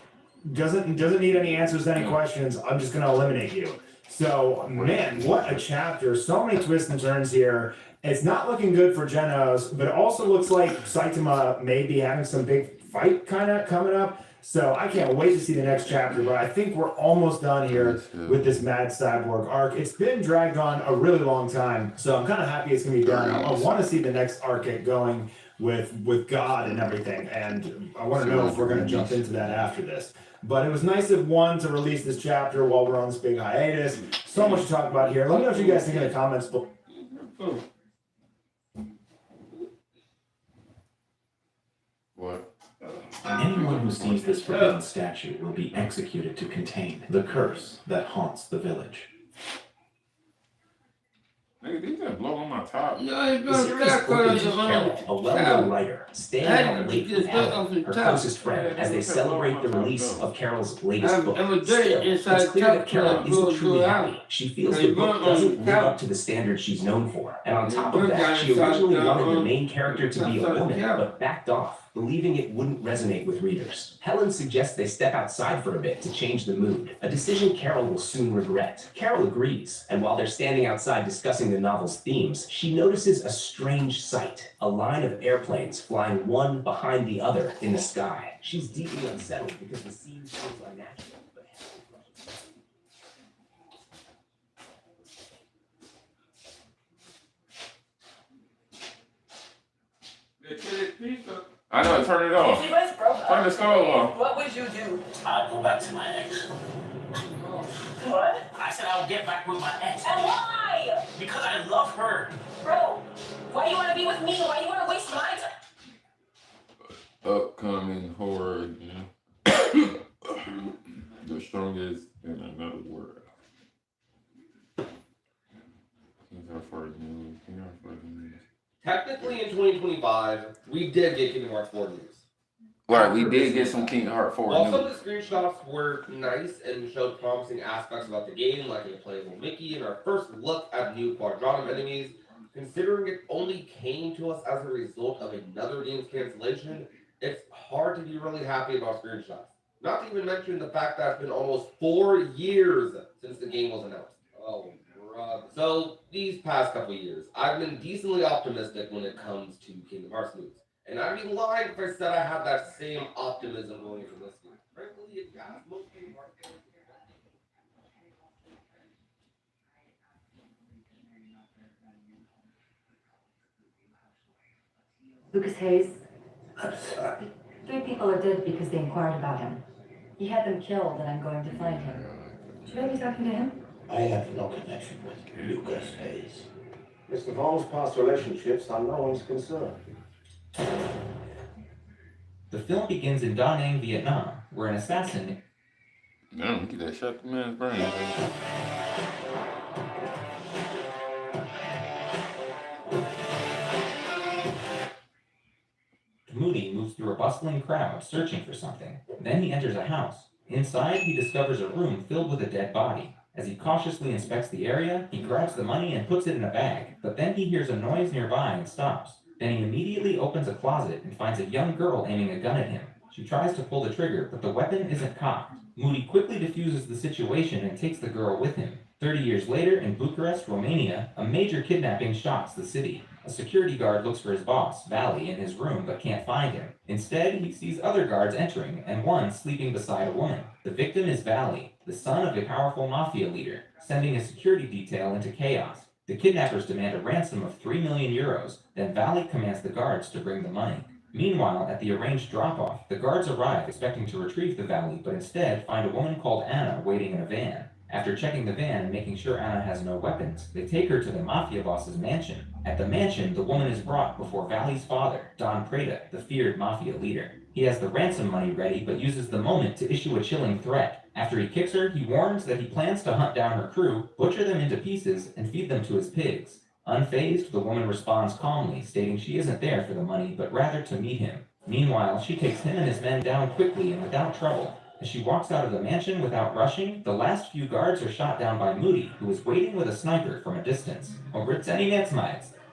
Doesn't need any answers to any questions. I'm just gonna eliminate you. So man, what a chapter! So many twists and turns here. It's not looking good for Genos, but it also looks like Saitama may be having some big fight kind of coming up. So I can't wait to see the next chapter, but I think we're almost done here with this Mad Cyborg arc. It's been dragged on a really long time, so I'm kind of happy it's going to be done. I want to see the next arc get going with God and everything, and I want to know if we're going to jump into that after this. But it was nice of one to release this chapter while we're on this big hiatus. So much to talk about here. Let me know what you guys think in the comments. What? Anyone who sees this forbidden statue will be executed to contain the curse that haunts the village. Nigga, these just blow on my top. The The series opens with Carol, a well-known writer, staying out late with Helen, her closest friend, as they celebrate the release of Carol's latest book. Still, it's clear that Carol isn't truly happy. She feels the book doesn't live up to the standards she's known for. And on top of that, she originally wanted the main character to be a woman, but backed off, believing it wouldn't resonate with readers. Helen suggests they step outside for a bit to change the mood, a decision Carol will soon regret. Carol agrees, and while they're standing outside discussing the novel's themes, she notices a strange sight, a line of airplanes flying one behind the other in the sky. She's deeply unsettled because the scene feels unnatural, but I know, turn it off. If you guys broke up, Turn the stove off. what would you do? I'll go back to my ex. What? I said I'll get back with my ex. And why? Because I love her. Bro, why do you want to be with me? Why do you want to waste my time? Upcoming horror, you know. The strongest in another world. Kingdom Hearts for news. Kingdom Hearts for news. Technically, in 2025, we did get Kingdom Hearts 4 news. Right, we did get some Kingdom Hearts 4 While news. some of the screenshots were nice and showed promising aspects about the game, like a playable Mickey and our first look at new Quadranum enemies, considering it only came to us as a result of another game's cancellation, it's hard to be really happy about screenshots. Not to even mention the fact that it's been almost 4 years since the game was announced. Oh, bruh. So, these past couple years, I've been decently optimistic when it comes to Kingdom Hearts news. And I'd be lying if I said I had that same optimism going into this game. Frankly, it has most Kingdom Hearts games. Lucas Hayes, I'm sorry. 3 people are dead because they inquired about him. He had them killed, and I'm going to find him. Should I be talking to him? I have no connection with Lucas Hayes. Mr. Holmes' past relationships are no one's concern. The film begins in Da Nang, Vietnam, where an assassin... Damn, get that shot the man's brain. Man. Moody moves through a bustling crowd searching for something. Then he enters a house. Inside, he discovers a room filled with a dead body. As he cautiously inspects the area, he grabs the money and puts it in a bag, but then he hears a noise nearby and stops. Then he immediately opens a closet and finds a young girl aiming a gun at him. She tries to pull the trigger, but the weapon isn't cocked. Moody quickly diffuses the situation and takes the girl with him. 30 years later, in Bucharest, Romania, a major kidnapping shocks the city. A security guard looks for his boss, Valley, in his room but can't find him. Instead, he sees other guards entering and one sleeping beside a woman. The victim is Valley, the son of a powerful mafia leader, sending a security detail into chaos. The kidnappers demand a ransom of 3 million euros, then Valley commands the guards to bring the money. Meanwhile, at the arranged drop-off, the guards arrive expecting to retrieve the Valley, but instead find a woman called Anna waiting in a van. After checking the van and making sure Anna has no weapons, they take her to the mafia boss's mansion. At the mansion, the woman is brought before Valley's father, Don Preda, the feared mafia leader. He has the ransom money ready, but uses the moment to issue a chilling threat. After he kicks her, he warns that he plans to hunt down her crew, butcher them into pieces, and feed them to his pigs. Unfazed, the woman responds calmly, stating she isn't there for the money, but rather to meet him. Meanwhile, she takes him and his men down quickly and without trouble. As she walks out of the mansion without rushing, the last few guards are shot down by Moody, who is waiting with a sniper from a distance.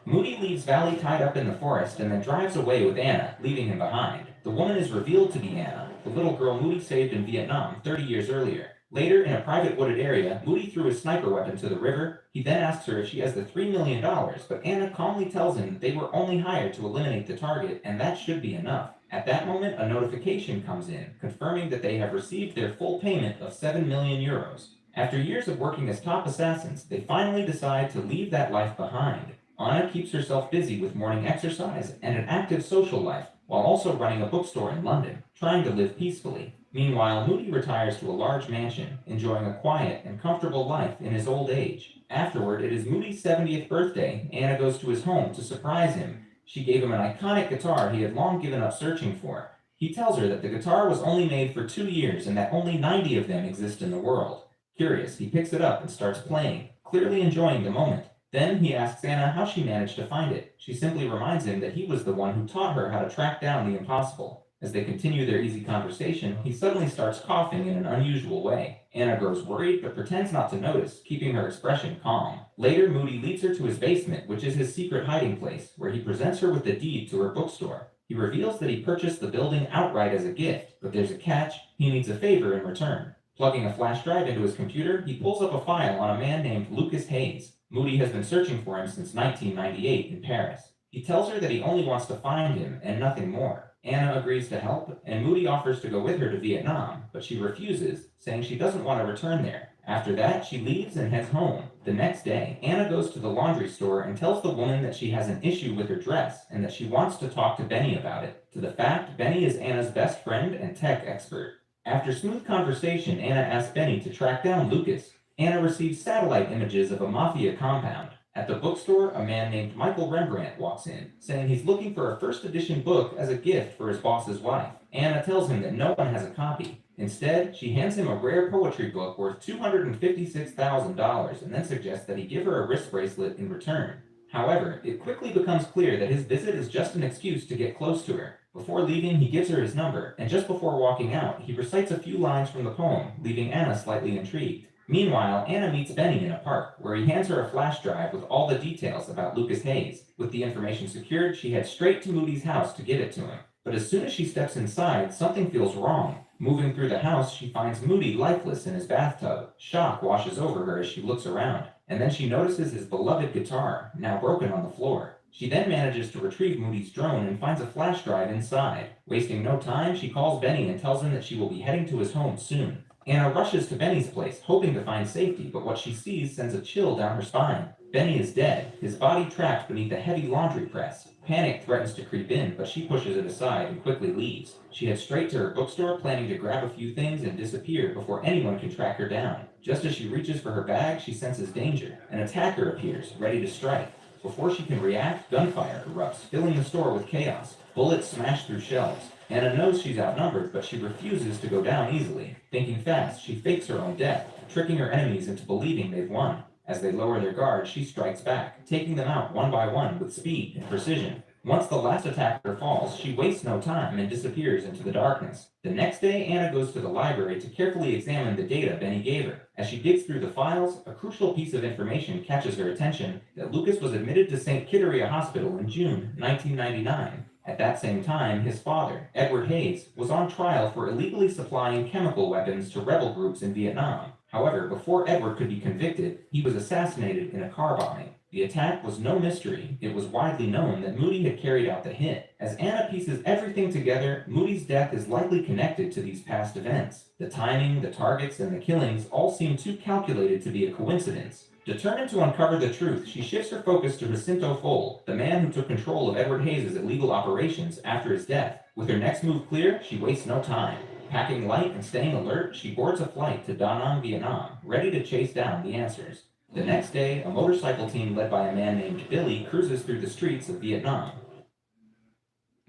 Moody leaves Valley tied up in the forest and then drives away with Anna, leaving him behind. The woman is revealed to be Anna, the little girl Moody saved in Vietnam 30 years earlier. Later, in a private wooded area, Moody threw his sniper weapon to the river. He then asks her if she has the $3 million, but Anna calmly tells him that they were only hired to eliminate the target, and that should be enough. At that moment, a notification comes in, confirming that they have received their full payment of 7 million euros. After years of working as top assassins, they finally decide to leave that life behind. Anna keeps herself busy with morning exercise and an active social life, while also running a bookstore in London, trying to live peacefully. Meanwhile, Moody retires to a large mansion, enjoying a quiet and comfortable life in his old age. Afterward, it is Moody's 70th birthday. Anna goes to his home to surprise him. She gave him an iconic guitar he had long given up searching for. He tells her that the guitar was only made for 2 years and that only 90 of them exist in the world. Curious, he picks it up and starts playing, clearly enjoying the moment. Then he asks Anna how she managed to find it. She simply reminds him that he was the one who taught her how to track down the impossible. As they continue their easy conversation, he suddenly starts coughing in an unusual way. Anna grows worried but pretends not to notice, keeping her expression calm. Later, Moody leads her to his basement, which is his secret hiding place, where he presents her with the deed to her bookstore. He reveals that he purchased the building outright as a gift, but there's a catch: he needs a favor in return. Plugging a flash drive into his computer, he pulls up a file on a man named Lucas Hayes. Moody has been searching for him since 1998 in Paris. He tells her that he only wants to find him and nothing more. Anna agrees to help, and Moody offers to go with her to Vietnam, but she refuses, saying she doesn't want to return there. After that, she leaves and heads home. The next day, Anna goes to the laundry store and tells the woman that she has an issue with her dress and that she wants to talk to Benny about it. To the fact, Benny is Anna's best friend and tech expert. After smooth conversation, Anna asks Benny to track down Lucas. Anna receives satellite images of a mafia compound. At the bookstore, a man named Michael Rembrandt walks in, saying he's looking for a first edition book as a gift for his boss's wife. Anna tells him that no one has a copy. Instead, she hands him a rare poetry book worth $256,000 and then suggests that he give her a wrist bracelet in return. However, it quickly becomes clear that his visit is just an excuse to get close to her. Before leaving, he gives her his number, and just before walking out, he recites a few lines from the poem, leaving Anna slightly intrigued. Meanwhile, Anna meets Benny in a park, where he hands her a flash drive with all the details about Lucas Hayes. With the information secured, she heads straight to Moody's house to give it to him. But as soon as she steps inside, something feels wrong. Moving through the house, she finds Moody lifeless in his bathtub. Shock washes over her as she looks around, and then she notices his beloved guitar, now broken on the floor. She then manages to retrieve Moody's drone and finds a flash drive inside. Wasting no time, she calls Benny and tells him that she will be heading to his home soon. Anna rushes to Benny's place, hoping to find safety, but what she sees sends a chill down her spine. Benny is dead, his body trapped beneath a heavy laundry press. Panic threatens to creep in, but she pushes it aside and quickly leaves. She heads straight to her bookstore, planning to grab a few things and disappear before anyone can track her down. Just as she reaches for her bag, she senses danger. An attacker appears, ready to strike. Before she can react, gunfire erupts, filling the store with chaos. Bullets smash through shelves. Anna knows she's outnumbered, but she refuses to go down easily. Thinking fast, she fakes her own death, tricking her enemies into believing they've won. As they lower their guard, she strikes back, taking them out one by one with speed and precision. Once the last attacker falls, she wastes no time and disappears into the darkness. The next day, Anna goes to the library to carefully examine the data Benny gave her. As she digs through the files, a crucial piece of information catches her attention: that Lucas was admitted to St. Kitteria Hospital in June 1999. At that same time, his father, Edward Hayes, was on trial for illegally supplying chemical weapons to rebel groups in Vietnam. However, before Edward could be convicted, he was assassinated in a car bombing. The attack was no mystery. It was widely known that Moody had carried out the hit. As Anna pieces everything together, Moody's death is likely connected to these past events. The timing, the targets, and the killings all seem too calculated to be a coincidence. Determined to uncover the truth, she shifts her focus to Jacinto Fole, the man who took control of Edward Hayes' illegal operations after his death. With her next move clear, she wastes no time. Packing light and staying alert, she boards a flight to Da Nang, Vietnam, ready to chase down the answers. The next day, a motorcycle team led by a man named Billy cruises through the streets of Vietnam.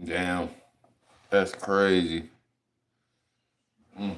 Damn. That's crazy. Mm.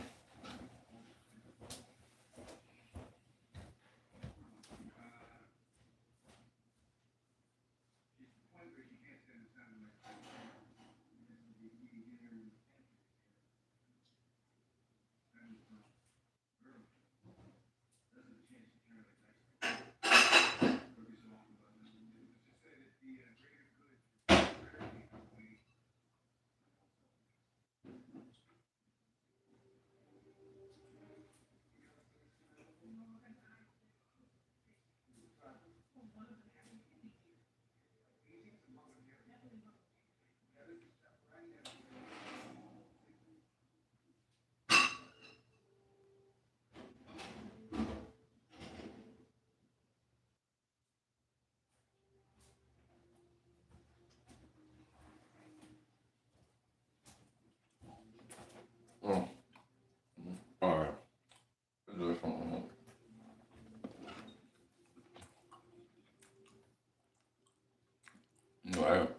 Oh. All right. Let's do it from home. All right.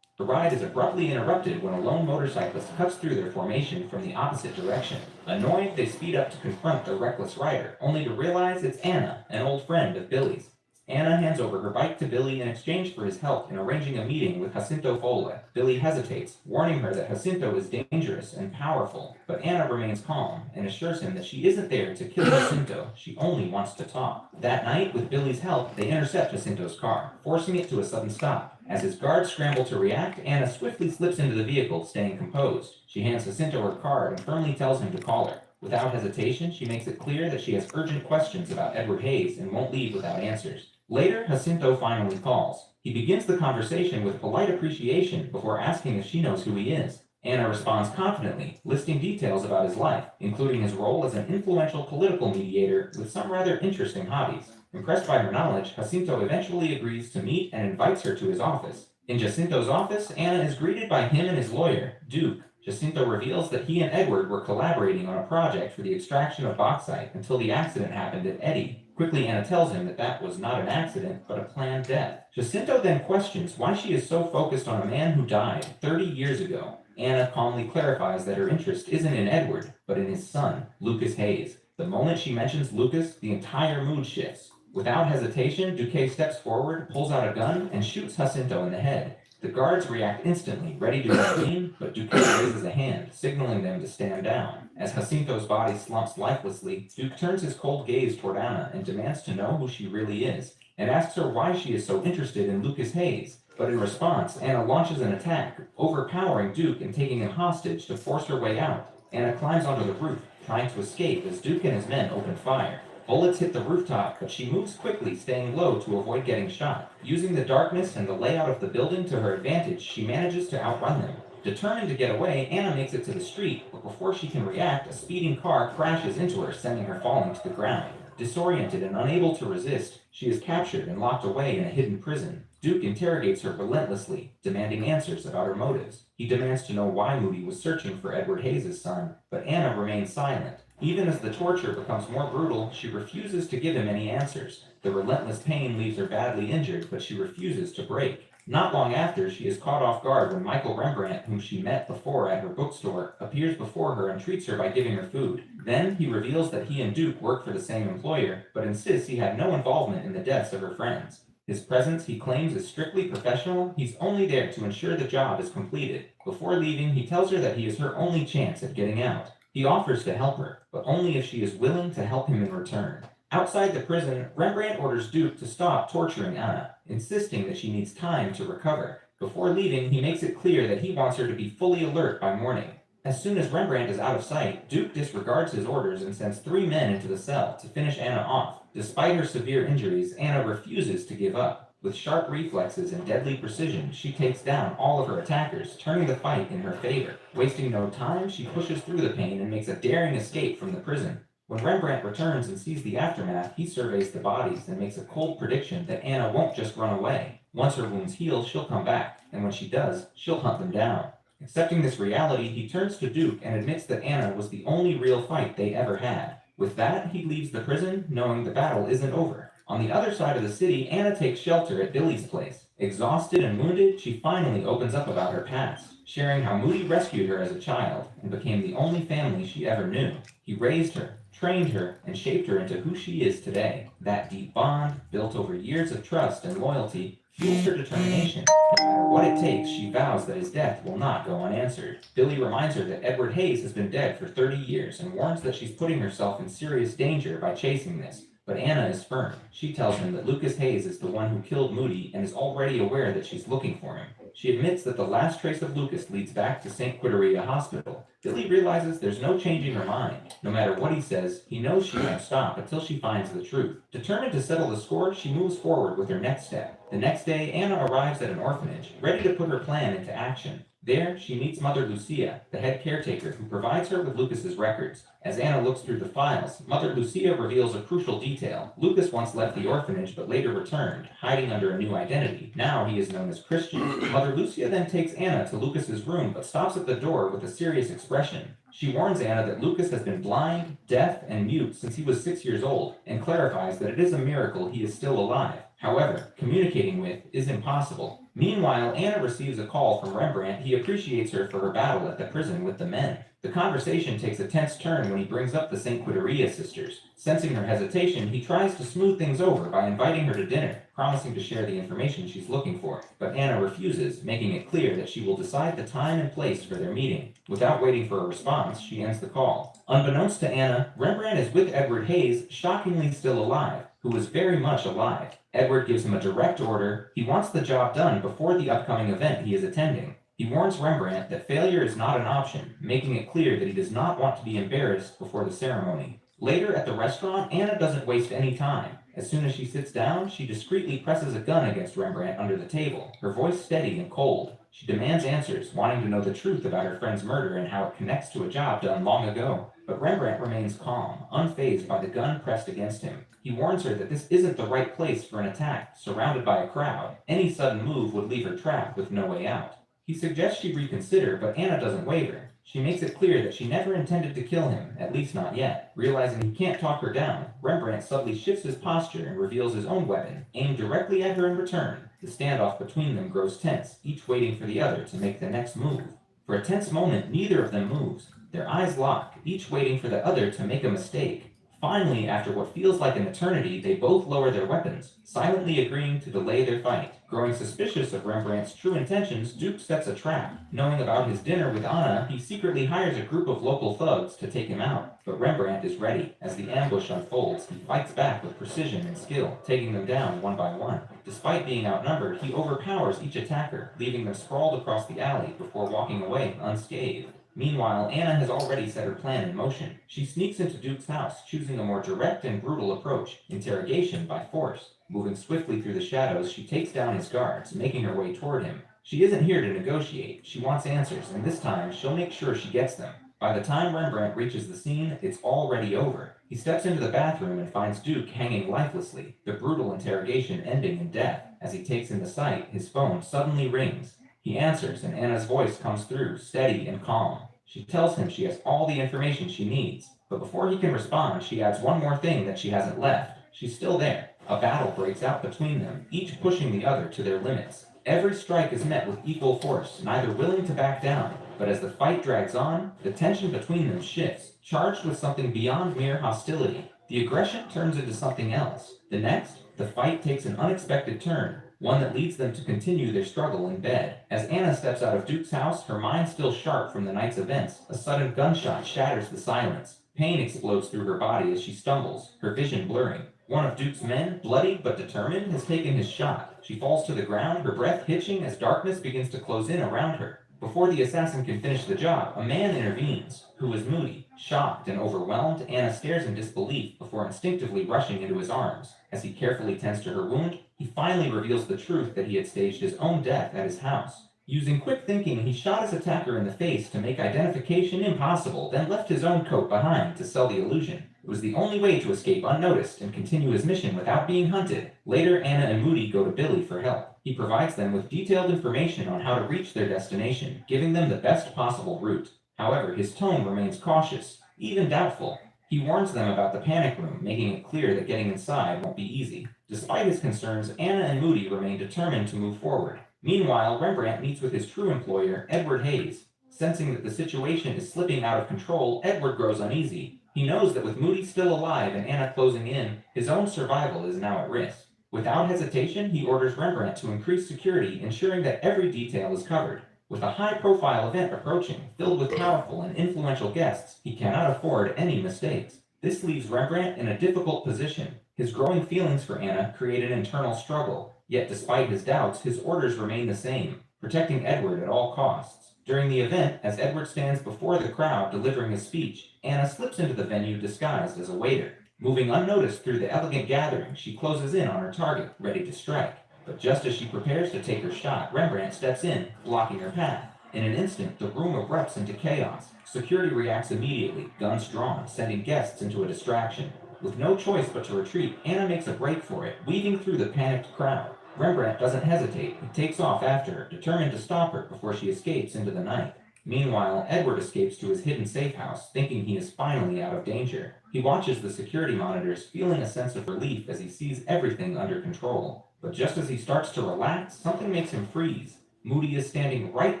The ride is abruptly interrupted when a lone motorcyclist cuts through their formation from the opposite direction. Annoyed, they speed up to confront the reckless rider, only to realize it's Anna, an old friend of Billy's. Anna hands over her bike to Billy in exchange for his help in arranging a meeting with Jacinto Fole. Billy hesitates, warning her that Jacinto is dangerous and powerful, but Anna remains calm and assures him that she isn't there to kill Jacinto, she only wants to talk. That night, with Billy's help, they intercept Jacinto's car, forcing it to a sudden stop. As his guards scramble to react, Anna swiftly slips into the vehicle, staying composed. She hands Jacinto her card and firmly tells him to call her. Without hesitation, she makes it clear that she has urgent questions about Edward Hayes and won't leave without answers. Later, Jacinto finally calls. He begins the conversation with polite appreciation before asking if she knows who he is. Anna responds confidently, listing details about his life, including his role as an influential political mediator with some rather interesting hobbies. Impressed by her knowledge, Jacinto eventually agrees to meet and invites her to his office. In Jacinto's office, Anna is greeted by him and his lawyer, Duke. Jacinto reveals that he and Edward were collaborating on a project for the extraction of bauxite until the accident happened at Eddy. Quickly, Anna tells him that that was not an accident, but a planned death. Jacinto then questions why she is so focused on a man who died 30 years ago. Anna calmly clarifies that her interest isn't in Edward, but in his son, Lucas Hayes. The moment she mentions Lucas, the entire mood shifts. Without hesitation, Duque steps forward, pulls out a gun, and shoots Jacinto in the head. The guards react instantly, ready to intervene, but Duque raises a hand, signaling them to stand down. As Jacinto's body slumps lifelessly, Duke turns his cold gaze toward Anna and demands to know who she really is, and asks her why she is so interested in Lucas Hayes. But in response, Anna launches an attack, overpowering Duke and taking him hostage to force her way out. Anna climbs onto the roof, trying to escape as Duke and his men open fire. Bullets hit the rooftop, but she moves quickly, staying low to avoid getting shot. Using the darkness and the layout of the building to her advantage, she manages to outrun them. Determined to get away, Anna makes it to the street, but before she can react, a speeding car crashes into her, sending her falling to the ground. Disoriented and unable to resist, she is captured and locked away in a hidden prison. Duke interrogates her relentlessly, demanding answers about her motives. He demands to know why Moody was searching for Edward Hayes' son, but Anna remains silent. Even as the torture becomes more brutal, she refuses to give him any answers. The relentless pain leaves her badly injured, but she refuses to break. Not long after, she is caught off guard when Michael Rembrandt, whom she met before at her bookstore, appears before her and treats her by giving her food. Then, he reveals that he and Duke work for the same employer, but insists he had no involvement in the deaths of her friends. His presence, he claims, is strictly professional. He's only there to ensure the job is completed. Before leaving, he tells her that he is her only chance at getting out. He offers to help her, but only if she is willing to help him in return. Outside the prison, Rembrandt orders Duke to stop torturing Anna, insisting that she needs time to recover. Before leaving, he makes it clear that he wants her to be fully alert by morning. As soon as Rembrandt is out of sight, Duke disregards his orders and sends 3 men into the cell to finish Anna off. Despite her severe injuries, Anna refuses to give up. With sharp reflexes and deadly precision, she takes down all of her attackers, turning the fight in her favor. Wasting no time, she pushes through the pain and makes a daring escape from the prison. When Rembrandt returns and sees the aftermath, he surveys the bodies and makes a cold prediction that Anna won't just run away. Once her wounds heal, she'll come back, and when she does, she'll hunt them down. Accepting this reality, he turns to Duke and admits that Anna was the only real fight they ever had. With that, he leaves the prison, knowing the battle isn't over. On the other side of the city, Anna takes shelter at Billy's place. Exhausted and wounded, she finally opens up about her past, sharing how Moody rescued her as a child and became the only family she ever knew. He raised her, trained her, and shaped her into who she is today. That deep bond, built over years of trust and loyalty, fuels her determination. No matter what it takes, she vows that his death will not go unanswered. Billy reminds her that Edward Hayes has been dead for 30 years and warns that she's putting herself in serious danger by chasing this. But Anna is firm. She tells him that Lucas Hayes is the one who killed Moody and is already aware that she's looking for him. She admits that the last trace of Lucas leads back to St. Quiteria Hospital. Billy realizes there's no changing her mind. No matter what he says, he knows she won't stop until she finds the truth. Determined to settle the score, she moves forward with her next step. The next day, Anna arrives at an orphanage, ready to put her plan into action. There, she meets Mother Lucia, the head caretaker, who provides her with Lucas's records. As Anna looks through the files, Mother Lucia reveals a crucial detail. Lucas once left the orphanage, but later returned, hiding under a new identity. Now he is known as Christian. Mother Lucia then takes Anna to Lucas's room, but stops at the door with a serious expression. She warns Anna that Lucas has been blind, deaf, and mute since he was 6 years old, and clarifies that it is a miracle he is still alive. However, communicating with is impossible. Meanwhile, Anna receives a call from Rembrandt. He appreciates her for her battle at the prison with the men. The conversation takes a tense turn when he brings up the St. Quiteria sisters. Sensing her hesitation, he tries to smooth things over by inviting her to dinner, promising to share the information she's looking for. But Anna refuses, making it clear that she will decide the time and place for their meeting. Without waiting for a response, she ends the call. Unbeknownst to Anna, Rembrandt is with Edward Hayes, shockingly still alive, who is very much alive. Edward gives him a direct order. He wants the job done before the upcoming event he is attending. He warns Rembrandt that failure is not an option, making it clear that he does not want to be embarrassed before the ceremony. Later at the restaurant, Anna doesn't waste any time. As soon as she sits down, she discreetly presses a gun against Rembrandt under the table, her voice steady and cold. She demands answers, wanting to know the truth about her friend's murder and how it connects to a job done long ago. But Rembrandt remains calm, unfazed by the gun pressed against him. He warns her that this isn't the right place for an attack, surrounded by a crowd. Any sudden move would leave her trapped with no way out. He suggests she reconsider, but Anna doesn't waver. She makes it clear that she never intended to kill him, at least not yet. Realizing he can't talk her down, Rembrandt subtly shifts his posture and reveals his own weapon, aimed directly at her in return. The standoff between them grows tense, each waiting for the other to make the next move. For a tense moment, neither of them moves. Their eyes lock, each waiting for the other to make a mistake. Finally, after what feels like an eternity, they both lower their weapons, silently agreeing to delay their fight. Growing suspicious of Rembrandt's true intentions, Duke sets a trap. Knowing about his dinner with Anna, he secretly hires a group of local thugs to take him out. But Rembrandt is ready. As the ambush unfolds, he fights back with precision and skill, taking them down one by one. Despite being outnumbered, he overpowers each attacker, leaving them sprawled across the alley before walking away unscathed. Meanwhile, Anna has already set her plan in motion. She sneaks into Duke's house, choosing a more direct and brutal approach, interrogation by force. Moving swiftly through the shadows, she takes down his guards, making her way toward him. She isn't here to negotiate, she wants answers, and this time she'll make sure she gets them. By the time Rembrandt reaches the scene, it's already over. He steps into the bathroom and finds Duke hanging lifelessly, the brutal interrogation ending in death. As he takes in the sight, his phone suddenly rings. He answers, and Anna's voice comes through, steady and calm. She tells him she has all the information she needs, but before he can respond, she adds one more thing that she hasn't left. She's still there. A battle breaks out between them, each pushing the other to their limits. Every strike is met with equal force, neither willing to back down. But as the fight drags on, the tension between them shifts, charged with something beyond mere hostility. The aggression turns into something else. The next, the fight takes an unexpected turn, one that leads them to continue their struggle in bed. As Anna steps out of Duke's house, her mind still sharp from the night's events, a sudden gunshot shatters the silence. Pain explodes through her body as she stumbles, her vision blurring. One of Duke's men, bloody but determined, has taken his shot. She falls to the ground, her breath hitching as darkness begins to close in around her. Before the assassin can finish the job, a man intervenes, who is moody. Shocked and overwhelmed, Anna stares in disbelief before instinctively rushing into his arms. As he carefully tends to her wound, he finally reveals the truth that he had staged his own death at his house. Using quick thinking, he shot his attacker in the face to make identification impossible, then left his own coat behind to sell the illusion. It was the only way to escape unnoticed and continue his mission without being hunted. Later, Anna and Moody go to Billy for help. He provides them with detailed information on how to reach their destination, giving them the best possible route. However, his tone remains cautious, even doubtful. He warns them about the panic room, making it clear that getting inside won't be easy. Despite his concerns, Anna and Moody remain determined to move forward. Meanwhile, Rembrandt meets with his true employer, Edward Hayes. Sensing that the situation is slipping out of control, Edward grows uneasy. He knows that with Moody still alive and Anna closing in, his own survival is now at risk. Without hesitation, he orders Rembrandt to increase security, ensuring that every detail is covered. With a high-profile event approaching, filled with powerful and influential guests, he cannot afford any mistakes. This leaves Rembrandt in a difficult position. His growing feelings for Anna create an internal struggle, yet despite his doubts, his orders remain the same, protecting Edward at all costs. During the event, as Edward stands before the crowd delivering his speech, Anna slips into the venue disguised as a waiter. Moving unnoticed through the elegant gathering, she closes in on her target, ready to strike. But just as she prepares to take her shot, Rembrandt steps in, blocking her path. In an instant, the room erupts into chaos. Security reacts immediately, guns drawn, sending guests into a distraction. With no choice but to retreat, Anna makes a break for it, weaving through the panicked crowd. Rembrandt doesn't hesitate. He takes off after her, determined to stop her before she escapes into the night. Meanwhile, Edward escapes to his hidden safe house, thinking he is finally out of danger. He watches the security monitors, feeling a sense of relief as he sees everything under control. But just as he starts to relax, something makes him freeze. Moody is standing right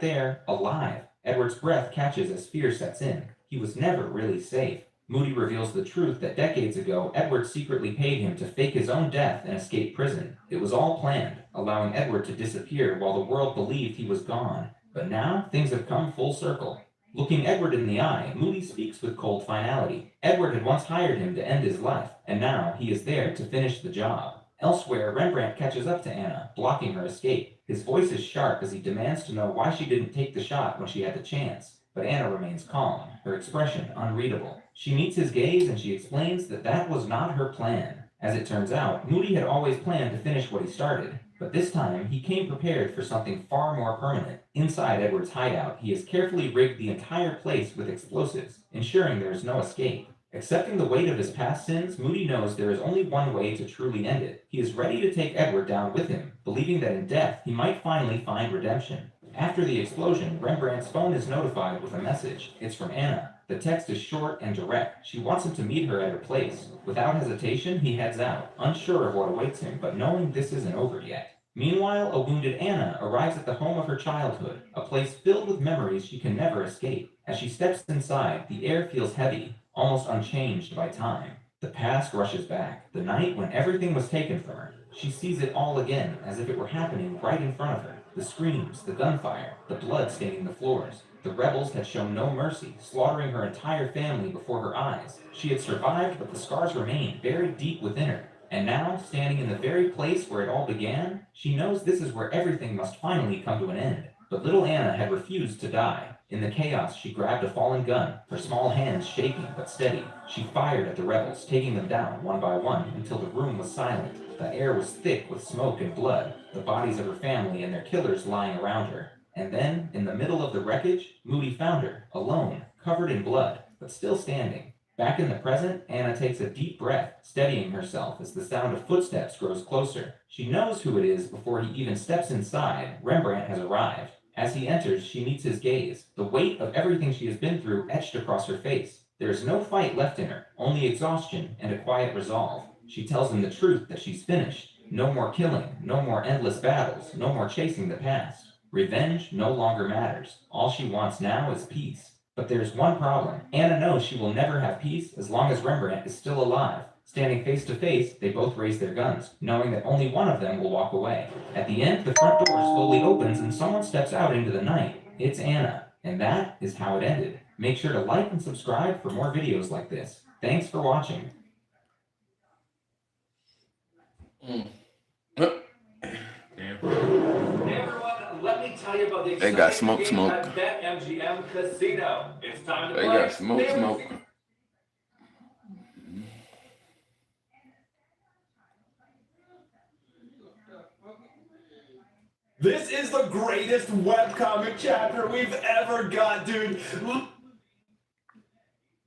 there, alive. Edward's breath catches as fear sets in. He was never really safe. Moody reveals the truth that decades ago, Edward secretly paid him to fake his own death and escape prison. It was all planned, allowing Edward to disappear while the world believed he was gone. But now, things have come full circle. Looking Edward in the eye, Moody speaks with cold finality. Edward had once hired him to end his life, and now he is there to finish the job. Elsewhere, Rembrandt catches up to Anna, blocking her escape. His voice is sharp as he demands to know why she didn't take the shot when she had the chance. But Anna remains calm, her expression unreadable. She meets his gaze and she explains that that was not her plan. As it turns out, Moody had always planned to finish what he started, but this time he came prepared for something far more permanent. Inside Edward's hideout, he has carefully rigged the entire place with explosives, ensuring there is no escape. Accepting the weight of his past sins, Moody knows there is only one way to truly end it. He is ready to take Edward down with him, believing that in death he might finally find redemption. After the explosion, Rembrandt's phone is notified with a message. It's from Anna. The text is short and direct. She wants him to meet her at her place. Without hesitation, he heads out, unsure of what awaits him, but knowing this isn't over yet. Meanwhile, a wounded Anna arrives at the home of her childhood, a place filled with memories she can never escape. As she steps inside, the air feels heavy, almost unchanged by time. The past rushes back, the night when everything was taken from her. She sees it all again, as if it were happening right in front of her. The screams, the gunfire, the blood staining the floors. The rebels had shown no mercy, slaughtering her entire family before her eyes. She had survived, but the scars remained buried deep within her. And now, standing in the very place where it all began, she knows this is where everything must finally come to an end. But little Anna had refused to die. In the chaos, she grabbed a fallen gun, her small hands shaking but steady. She fired at the rebels, taking them down one by one until the room was silent. The air was thick with smoke and blood, the bodies of her family and their killers lying around her. And then, in the middle of the wreckage, Moody found her, alone, covered in blood, but still standing. Back in the present, Anna takes a deep breath, steadying herself as the sound of footsteps grows closer. She knows who it is before he even steps inside. Rembrandt has arrived. As he enters, she meets his gaze, the weight of everything she has been through etched across her face. There is no fight left in her, only exhaustion and a quiet resolve. She tells him the truth that she's finished. No more killing, no more endless battles, no more chasing the past. Revenge no longer matters. All she wants now is peace. But there's one problem. Anna knows she will never have peace as long as Rembrandt is still alive. Standing face to face, they both raise their guns, knowing that only one of them will walk away. At the end, the front door slowly opens and someone steps out into the night. It's Anna. And that is how it ended. Make sure to like and subscribe for more videos like this. Thanks for watching. Damn. Hey everyone, let me tell you about the They got exciting smoke. game at BetMGM Casino. It's time to They play. got smoke. This is the greatest webcomic chapter we've ever got, dude.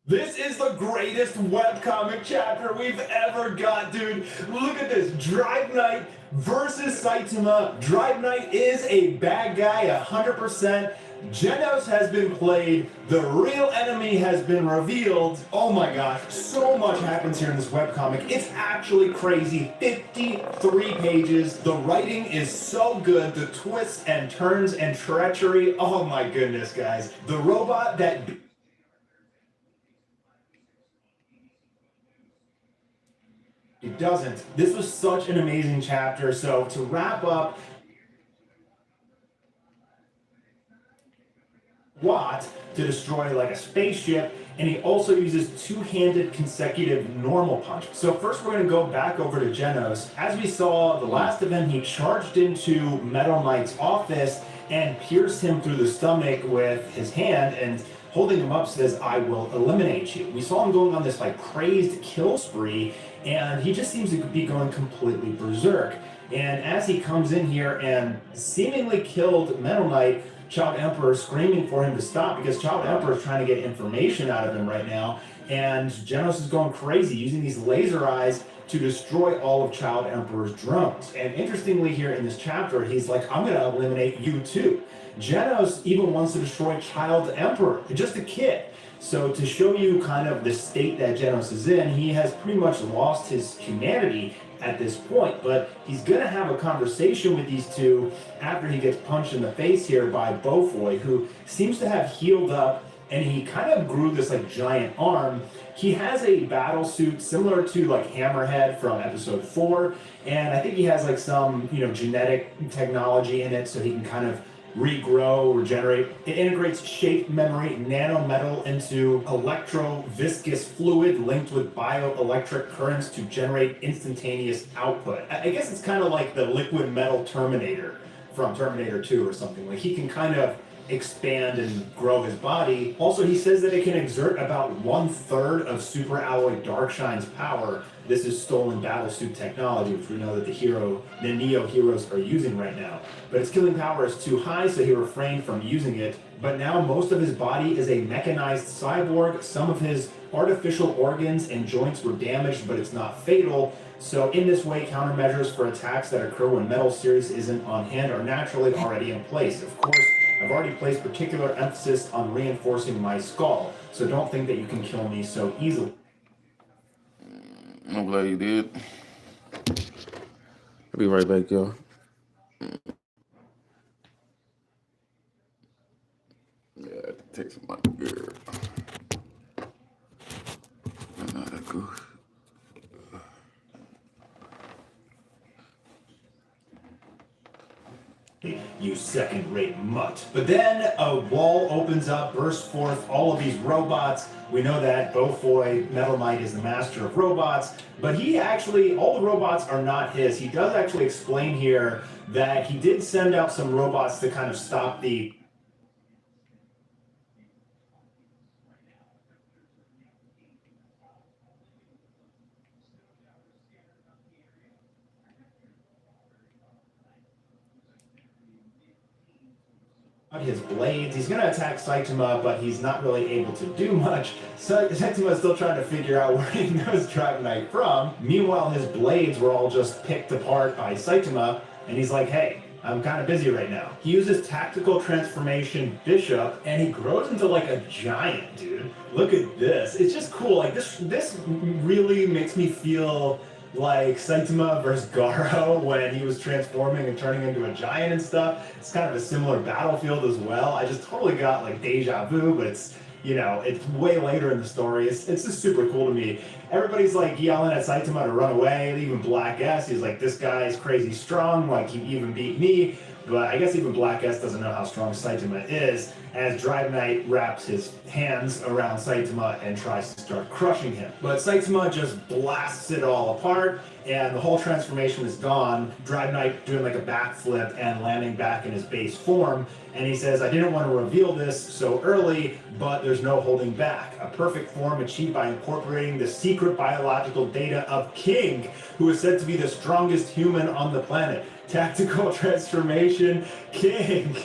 This is the greatest webcomic chapter we've ever got, dude. Look at this. Drive Knight versus Saitama. Drive Knight is a bad guy, 100%. Genos has been played. The real enemy has been revealed. Oh my gosh, so much happens here in this webcomic. It's actually crazy. 53 pages. The writing is so good. The twists and turns and treachery. Oh my goodness, guys. The robot that... It doesn't. This was such an amazing chapter. So to wrap up, Watt to destroy like a spaceship, and he also uses two-handed consecutive normal punch. So first we're going to go back over to Genos. As we saw the last event, he charged into Metal Knight's office and pierced him through the stomach with his hand, and holding him up says, "I will eliminate you." We saw him going on this like crazed kill spree, and he just seems to be going completely berserk. And as he comes in here and seemingly killed Metal Knight, Child Emperor screaming for him to stop because Child Emperor is trying to get information out of him right now, and Genos is going crazy using these laser eyes to destroy all of Child Emperor's drones. And interestingly here in this chapter, he's like, "I'm going to eliminate you too." Genos even wants to destroy Child Emperor, just a kid. So to show you kind of the state that Genos is in, he has pretty much lost his humanity at this point, but he's gonna have a conversation with these two after he gets punched in the face here by Beaufoy, who seems to have healed up, and he kind of grew this like giant arm. He has a battle suit similar to like Hammerhead from episode 4, and I think he has like some, genetic technology in it so he can kind of regrow, regenerate. It integrates shape memory nanometal into electro-viscous fluid linked with bioelectric currents to generate instantaneous output. I guess it's kind of like the liquid metal Terminator from Terminator 2 or something. Like he can kind of expand and grow his body. Also, he says that it can exert about 1/3 of Super Alloy Darkshine's power. This is stolen battlesuit technology, which we know that the Neo heroes are using right now. But its killing power is too high, so he refrained from using it. But now most of his body is a mechanized cyborg. Some of his artificial organs and joints were damaged, but it's not fatal. So in this way, countermeasures for attacks that occur when Metal Series isn't on hand are naturally already in place. Of course, I've already placed particular emphasis on reinforcing my skull, so don't think that you can kill me so easily. I'm glad you did. I'll be right back, y'all. Yeah, I have to text my girl. I know that goes. You second-rate mutt. But then a wall opens up, bursts forth all of these robots. We know that Beaufoy, Metal Knight, is the master of robots, but all the robots are not his. He does actually explain here that he did send out some robots to kind of stop the his blades. He's gonna attack Saitama, but he's not really able to do much. So Saitama's still trying to figure out where he knows Dragon Knight from. Meanwhile, his blades were all just picked apart by Saitama, and he's like, hey, I'm kind of busy right now. He uses tactical transformation Bishop, and he grows into like a giant, dude. Look at this. It's just cool. Like this really makes me feel like Saitama versus Garo when he was transforming and turning into a giant and stuff. It's kind of a similar battlefield as well. I just totally got like deja vu, but it's, you know, it's way later in the story. It's just super cool to me. Everybody's like yelling at Saitama to run away. Even Black S, he's like, this guy's crazy strong, like he even beat me. But I guess even Black S doesn't know how strong Saitama is, as Drive Knight wraps his hands around Saitama and tries to start crushing him. But Saitama just blasts it all apart, and the whole transformation is gone. Drive Knight doing like a backflip and landing back in his base form, and he says, I didn't want to reveal this so early, but there's no holding back. A perfect form achieved by incorporating the secret biological data of King, who is said to be the strongest human on the planet. Tactical transformation King.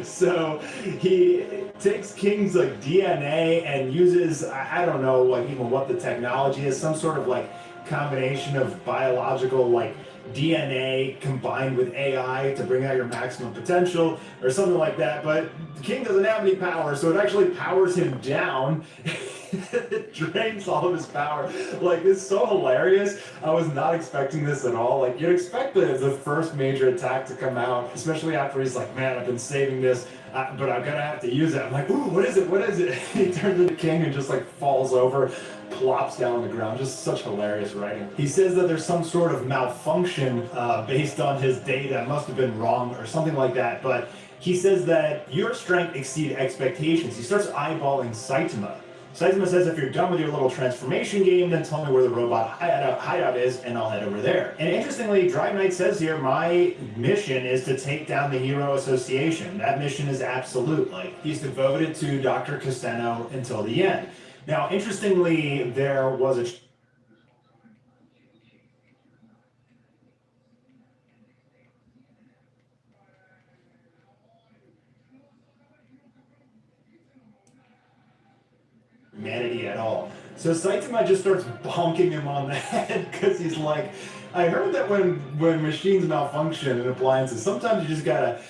So he takes King's like DNA and uses, I don't know like even what the technology is, some sort of like combination of biological like DNA combined with AI to bring out your maximum potential or something like that. But King doesn't have any power, so it actually powers him down. It drains all of his power. Like, it's so hilarious. I was not expecting this at all. Like, you'd expect the first major attack to come out, especially after he's like, man, I've been saving this, but I'm gonna have to use it. I'm like, ooh, what is it? What is it? He turns into King and just like falls over, plops down on the ground. Just such hilarious writing. He says that there's some sort of malfunction based on his data. It must have been wrong or something like that. But he says that your strength exceed expectations. He starts eyeballing Saitama. Saitama says, if you're done with your little transformation game, then tell me where the robot hideout is, and I'll head over there. And interestingly, Drive Knight says here, my mission is to take down the Hero Association. That mission is absolute. Like, he's devoted to Dr. Kuseno until the end. Now, interestingly, there was a humanity at all. So Saitama just starts bonking him on the head because he's like, I heard that when machines malfunction in appliances, sometimes you just gotta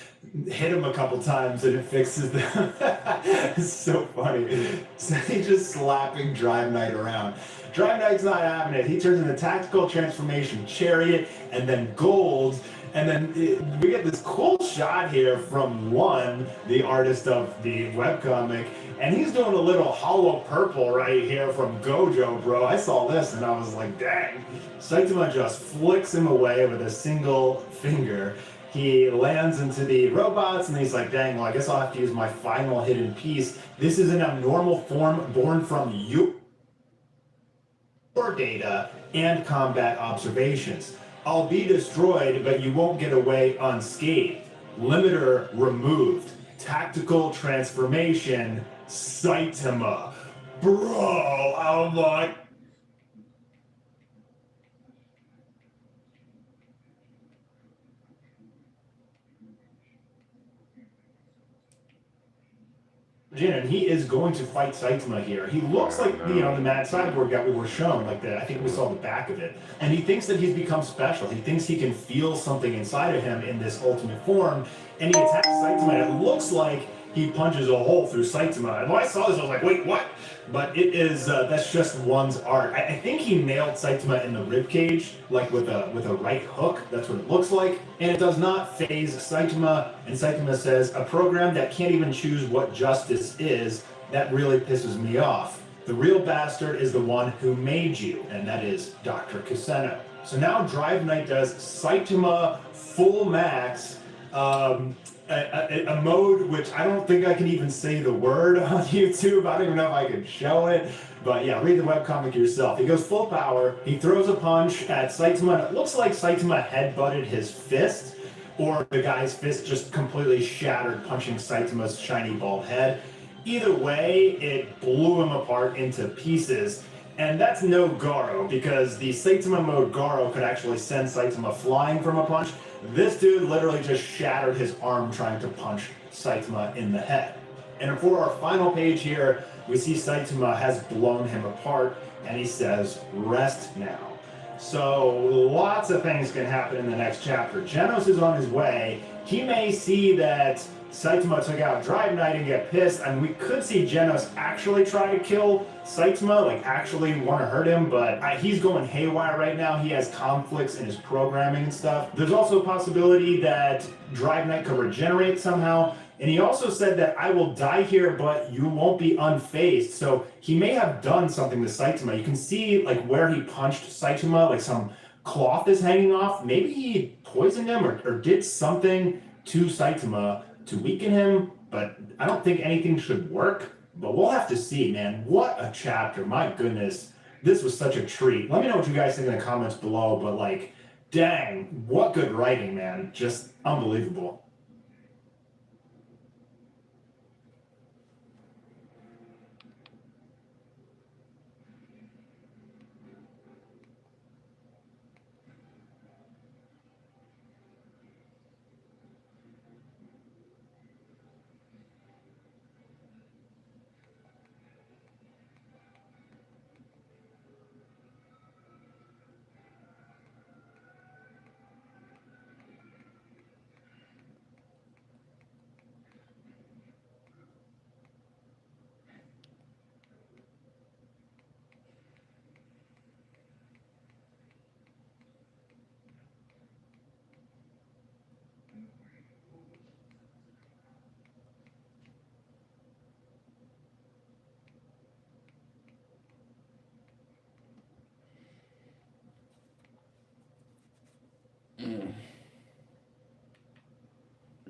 hit them a couple times and it fixes them. It's so funny. So he's just slapping Drive Knight around. Drive Knight's not having it. He turns into Tactical Transformation Chariot and then Gold. And then we get this cool shot here from One, the artist of the webcomic, and he's doing a little hollow purple right here from Gojo, bro. I saw this and I was like, dang. Saitama just flicks him away with a single finger. He lands into the robots and he's like, dang, well, I guess I'll have to use my final hidden piece. This is an abnormal form born from your data and combat observations. I'll be destroyed, but you won't get away unscathed. Limiter removed. Tactical transformation, Saitama. Bro, I'm like... And he is going to fight Saitama here. He looks like, you know, the Mad Cyborg that we were shown, like that. I think we saw the back of it. And he thinks that he's become special. He thinks he can feel something inside of him in this ultimate form. And he attacks Saitama, and it looks like he punches a hole through Saitama. And when I saw this, I was like, wait, what? But it is, that's just One's art. I think he nailed Saitama in the ribcage, like with a right hook. That's what it looks like. And it does not phase Saitama. And Saitama says, a program that can't even choose what justice is, that really pisses me off. The real bastard is the one who made you, and that is Dr. Kuseno. So now Drive Knight does Saitama full max, a mode which I don't think I can even say the word on YouTube. I don't even know if I can show it. But yeah, read the webcomic yourself. He goes full power. He throws a punch at Saitama. And it looks like Saitama headbutted his fist, or the guy's fist just completely shattered, punching Saitama's shiny bald head. Either way, it blew him apart into pieces. And that's no Garo, because the Saitama mode Garo could actually send Saitama flying from a punch. This dude literally just shattered his arm trying to punch Saitama in the head. And for our final page here, we see Saitama has blown him apart, and he says, "Rest now." So lots of things can happen in the next chapter. Genos is on his way. He may see that Saitama took out Drive Knight and get pissed, and we could see Genos actually try to kill Saitama, like actually want to hurt him, but he's going haywire right now. He has conflicts in his programming and stuff. There's also a possibility that Drive Knight could regenerate somehow, and he also said that I will die here, but you won't be unfazed. So he may have done something to Saitama. You can see like where he punched Saitama, like some cloth is hanging off. Maybe he poisoned him or did something to Saitama to weaken him, but I don't think anything should work. But we'll have to see, man. What a chapter. My goodness. This was such a treat. Let me know what you guys think in the comments below, but like, dang, what good writing, man. Just unbelievable.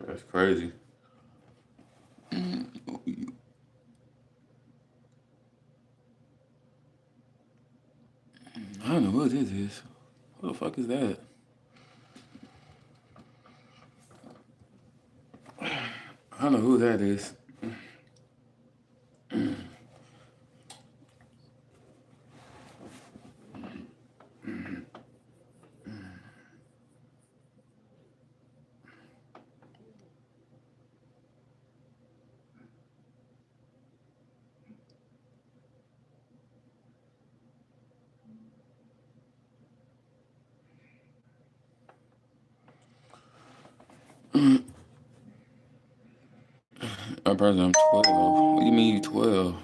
That's crazy. I don't know who this is. Who the fuck is that? I don't know who that is. I'm 12. What do you mean you 12?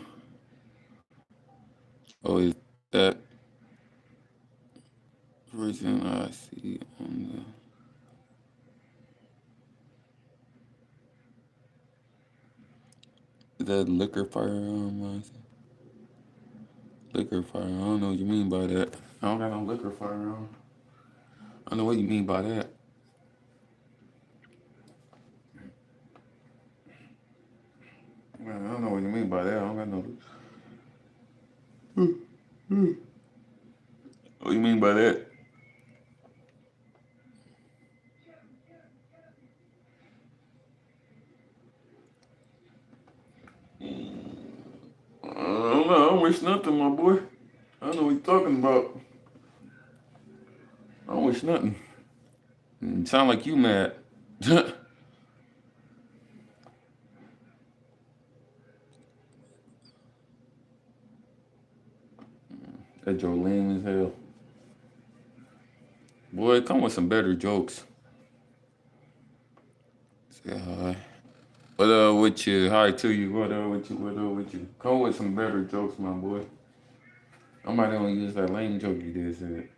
Oh, is that reason I see on the... Is that liquor firearm? Liquor firearm. I don't know what you mean by that. I don't got no liquor firearm. I don't know what you mean by that. Man, I don't know what you mean by that. I don't got no... What do you mean by that? I don't know. I don't wish nothing, my boy. I don't know what you're talking about. I don't wish nothing. You sound like you mad. That joke lame as hell. Boy, come with some better jokes. Say hi. What up with you? Hi to you. What up with you? What up with you? Come with some better jokes, my boy. I might only use that lame joke you did said.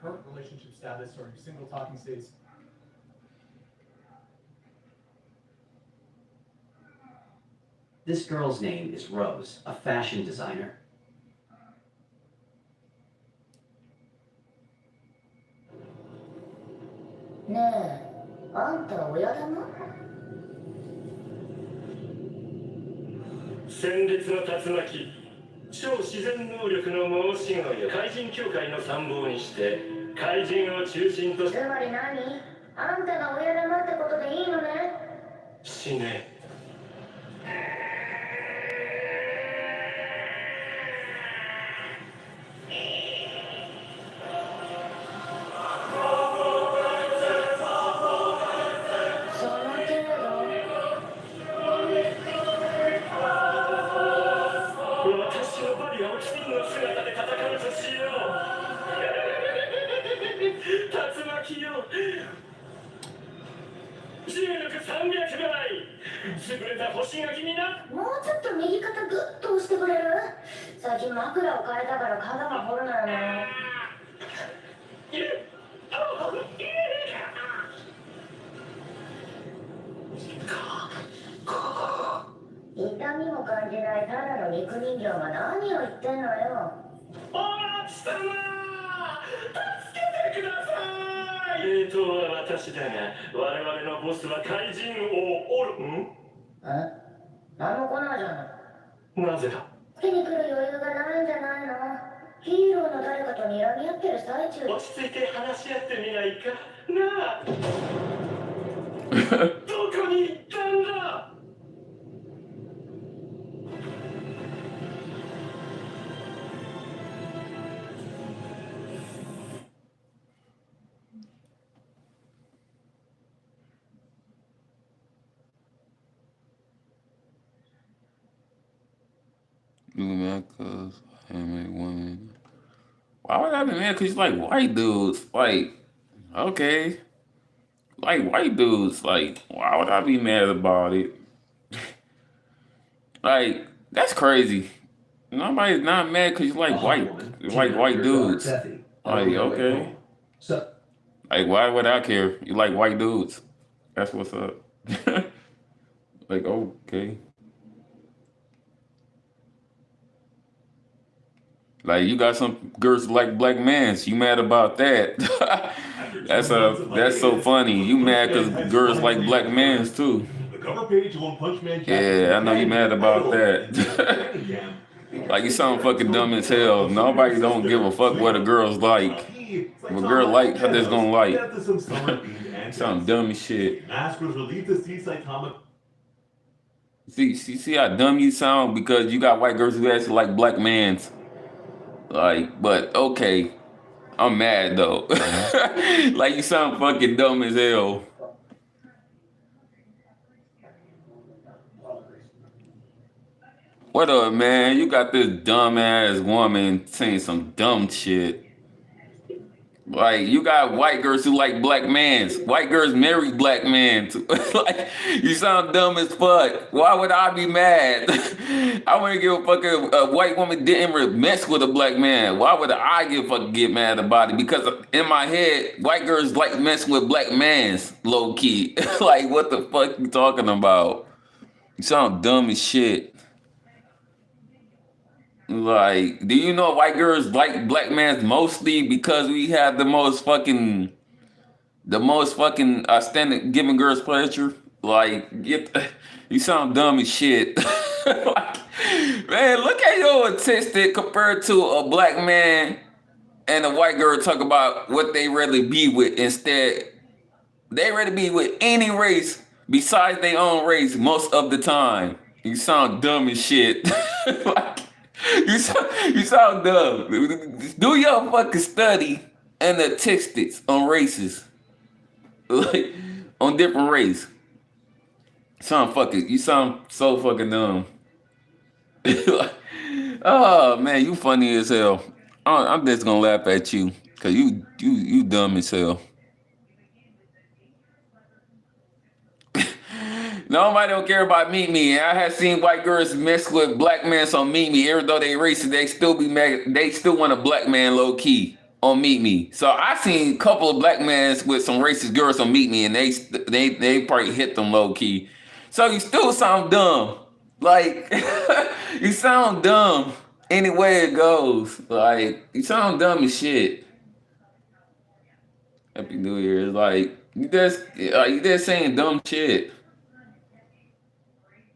Current relationship status or single talking states. This girl's name is Rose, a fashion designer. Ne, あんた親玉？鮮烈な竜巻、超自然能力の申し子よ。怪人協会の参謀にして、怪人を中心と。つまり何？あんたが親玉ってことでいいのね？死ね。の姿で戦うとしよう。竜巻よ。重力300倍。優れた干し柿にな。もうちょっと右肩グッと押してくれる？最近枕を変えたから肩が凝るのよね。痛みも感じないただの肉人形が何を言ってんのよ。お待ち様、助けてください。冷凍は私だが、我々のボスは怪人王オル。何も来ないじゃない。なぜだ。手に来る余裕がないんじゃないの？ヒーローの誰かと睨み合ってる最中。落ち着いて話し合ってみないかなあ。どこに行ったんだ。You mad cause I am a woman. Why would I be mad? Cause like white dudes, like, okay. Like white dudes, like, why would I be mad about it? Like, that's crazy. Nobody's not mad cause you like white dudes. Like, okay. Like, why would I care? You like white dudes. That's what's up. Like, okay. Like, you got some girls like black mans. You mad about that? That's so funny. You mad because girls like black mans too. The cover page of One Punch Man. Yeah, I know you mad about that. Like, you sound fucking dumb as hell. Nobody don't give a fuck what a girl's like. If a girl like, how that's gonna like. Sound dumb as shit. Mask was released to see Saitama. See how dumb you sound because you got white girls who actually like black mans. Like, but okay, I'm mad though. Like, you sound fucking dumb as hell. What up, man? You got this dumb ass woman saying some dumb shit. Like, you got white girls who like black mans. White girls marry black men. Like, you sound dumb as fuck. Why would I be mad? I wouldn't give a fuck if a white woman didn't mess with a black man. Why would I give a fuck get mad about it? Because in my head, white girls like messing with black mans, low key. Like, what the fuck you talking about? You sound dumb as shit. Like, do you know white girls like black mans mostly because we have the most fucking standard giving girls pleasure? Like, you sound dumb as shit. Like, man, look at your statistic compared to a black man and a white girl talk about what they rather be with instead. They rather be with any race besides their own race most of the time. You sound dumb as shit. Like, you sound dumb. Do your fucking study and the statistics on races. Like, on different race. You sound so fucking dumb. Oh man, you funny as hell. I'm just gonna laugh at you. Cause you dumb as hell. Nobody don't care about Meet Me. I have seen white girls mess with black men on Meet Me. Even though they racist, they still be mad. They still want a black man low key on Meet Me. So I seen a couple of black men with some racist girls on Meet Me, and they probably hit them low key. So you still sound dumb. Like, you sound dumb any way it goes. Like, you sound dumb as shit. Happy New Year. It's like, you just saying dumb shit.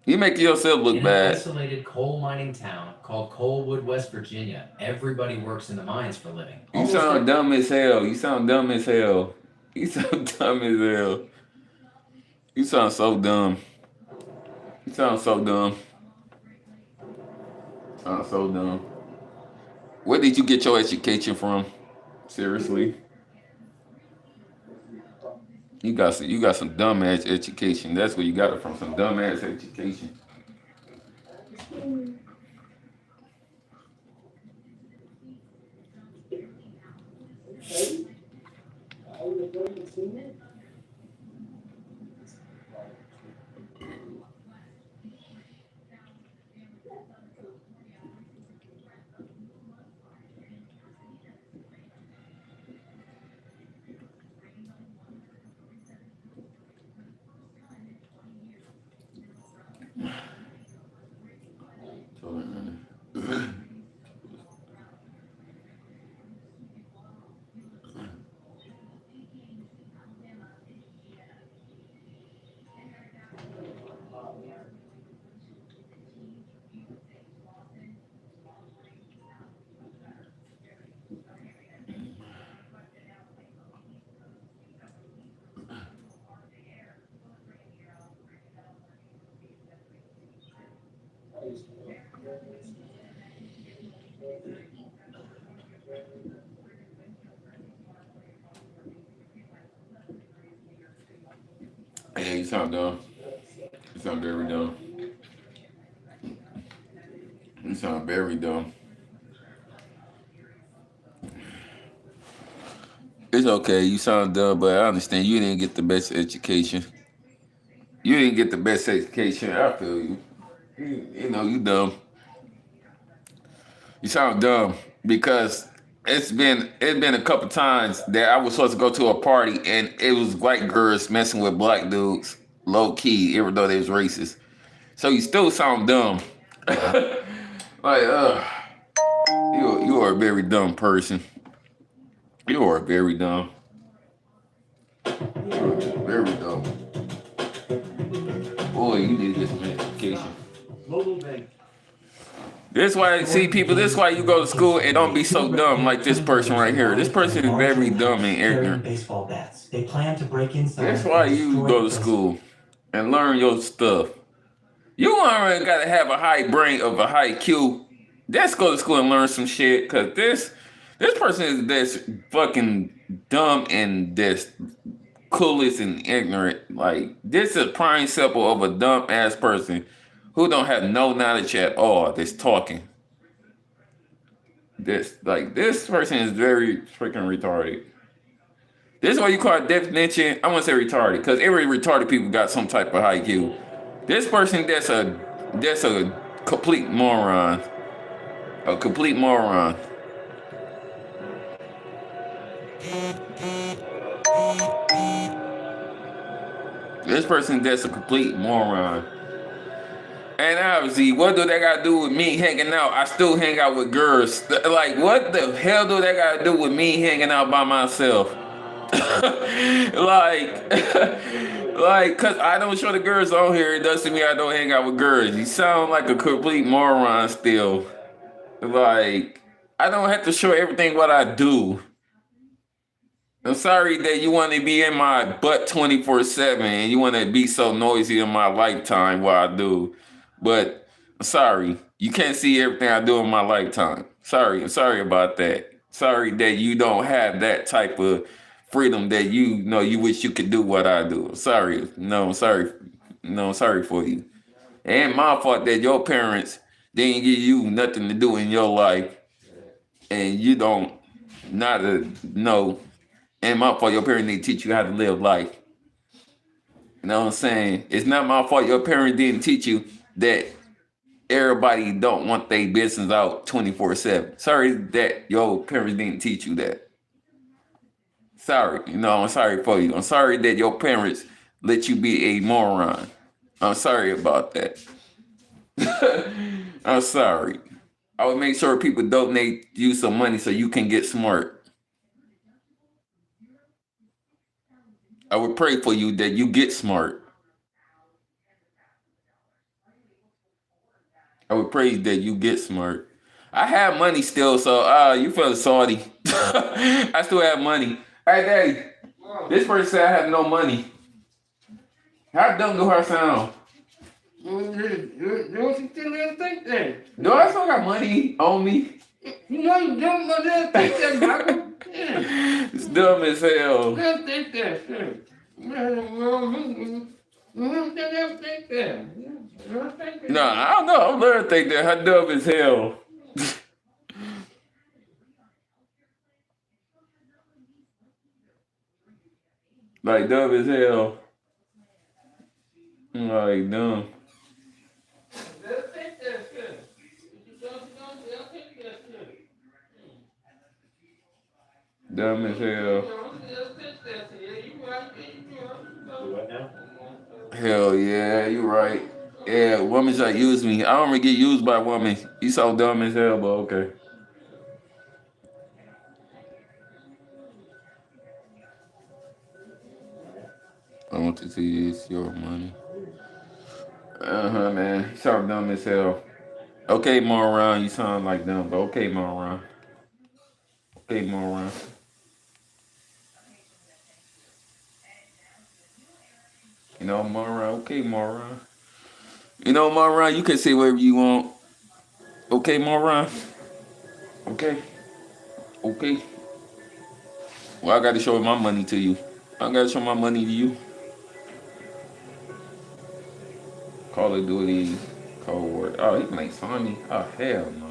You make yourself look In bad. an isolated coal mining town called Coalwood, West Virginia, everybody works in the mines for a living. You sound dumb as hell. You sound dumb as hell. You sound dumb as hell. You sound so dumb. You sound so dumb. Sound so dumb. Where did you get your education from? Seriously? You got some dumbass education. That's where you got it from. Some dumbass education. Hey, you sound dumb. You sound very dumb. You sound very dumb. It's okay. You sound dumb, but I understand you didn't get the best education. You didn't get the best education. I feel you. You know, you dumb. You sound dumb because it's been a couple times that I was supposed to go to a party and it was white girls messing with black dudes, low key, even though they was racist. So you still sound dumb. Like, you are a very dumb person. You are very dumb. Very dumb. Boy, you need to get some education. This why, see people, this why you go to school and don't be so dumb like this person right here. This person is very dumb and ignorant. Baseball bats. They plan to break inside. That's why you go to school and learn your stuff. You already gotta have a high brain of a high Q. Let's go to school and learn some shit, cause this person is this fucking dumb and this clueless and ignorant. Like, this is a prime example of a dumb ass person who don't have no knowledge at all that's talking. This person is very freaking retarded. This is what you call a definition. I want to say retarded, because every retarded people got some type of IQ. This person that's a complete moron. A complete moron. This person that's a complete moron. And obviously, what do that got to do with me hanging out? I still hang out with girls. Like, what the hell do that got to do with me hanging out by myself? like, cause I don't show the girls on here, it doesn't mean I don't hang out with girls. You sound like a complete moron still. Like, I don't have to show everything what I do. I'm sorry that you want to be in my butt 24/7 and you want to be so noisy in my lifetime what I do. But I'm sorry, you can't see everything I do in my lifetime. I'm sorry about that. Sorry that you don't have that type of freedom that you wish you could do what I do. I'm sorry. I'm sorry for you. It ain't my fault that your parents didn't give you nothing to do in your life and you don't know. And my fault your parents didn't teach you how to live life. You know what I'm saying? It's not my fault your parents didn't teach you that everybody don't want their business out 24/7. Sorry that your parents didn't teach you that. Sorry. I'm sorry for you. I'm sorry that your parents let you be a moron. I'm sorry about that. I'm sorry. I would make sure people donate you some money so you can get smart. I would pray for you that you get smart. I would pray that you get smart. I have money still, so you feel salty. I still have money. Hey, Daddy, this person said I have no money. How dumb do her sound? Don't you still think that? No, I still got money on me. You know you don't think that, Michael. Yeah. It's dumb as hell. Don't think that, sir. No, I don't know. I'm learning to think that. How dumb as hell. Like dumb as hell. Like dumb. Dumb as hell. What now? Hell yeah, you right. Yeah, women try to use me. I don't really get used by women. You so dumb as hell, but okay. I want to see it's your money. Man. You sound dumb as hell. Okay, moron, you sound like dumb, but okay, moron. Okay, moron. You know, moron. Okay, moron. You know, moron, you can say whatever you want. Okay, moron. Okay. Okay. Well, I got to show my money to you. I got to show my money to you. Call of Duty, Cold War. Oh, he playing Sony. Oh, hell no.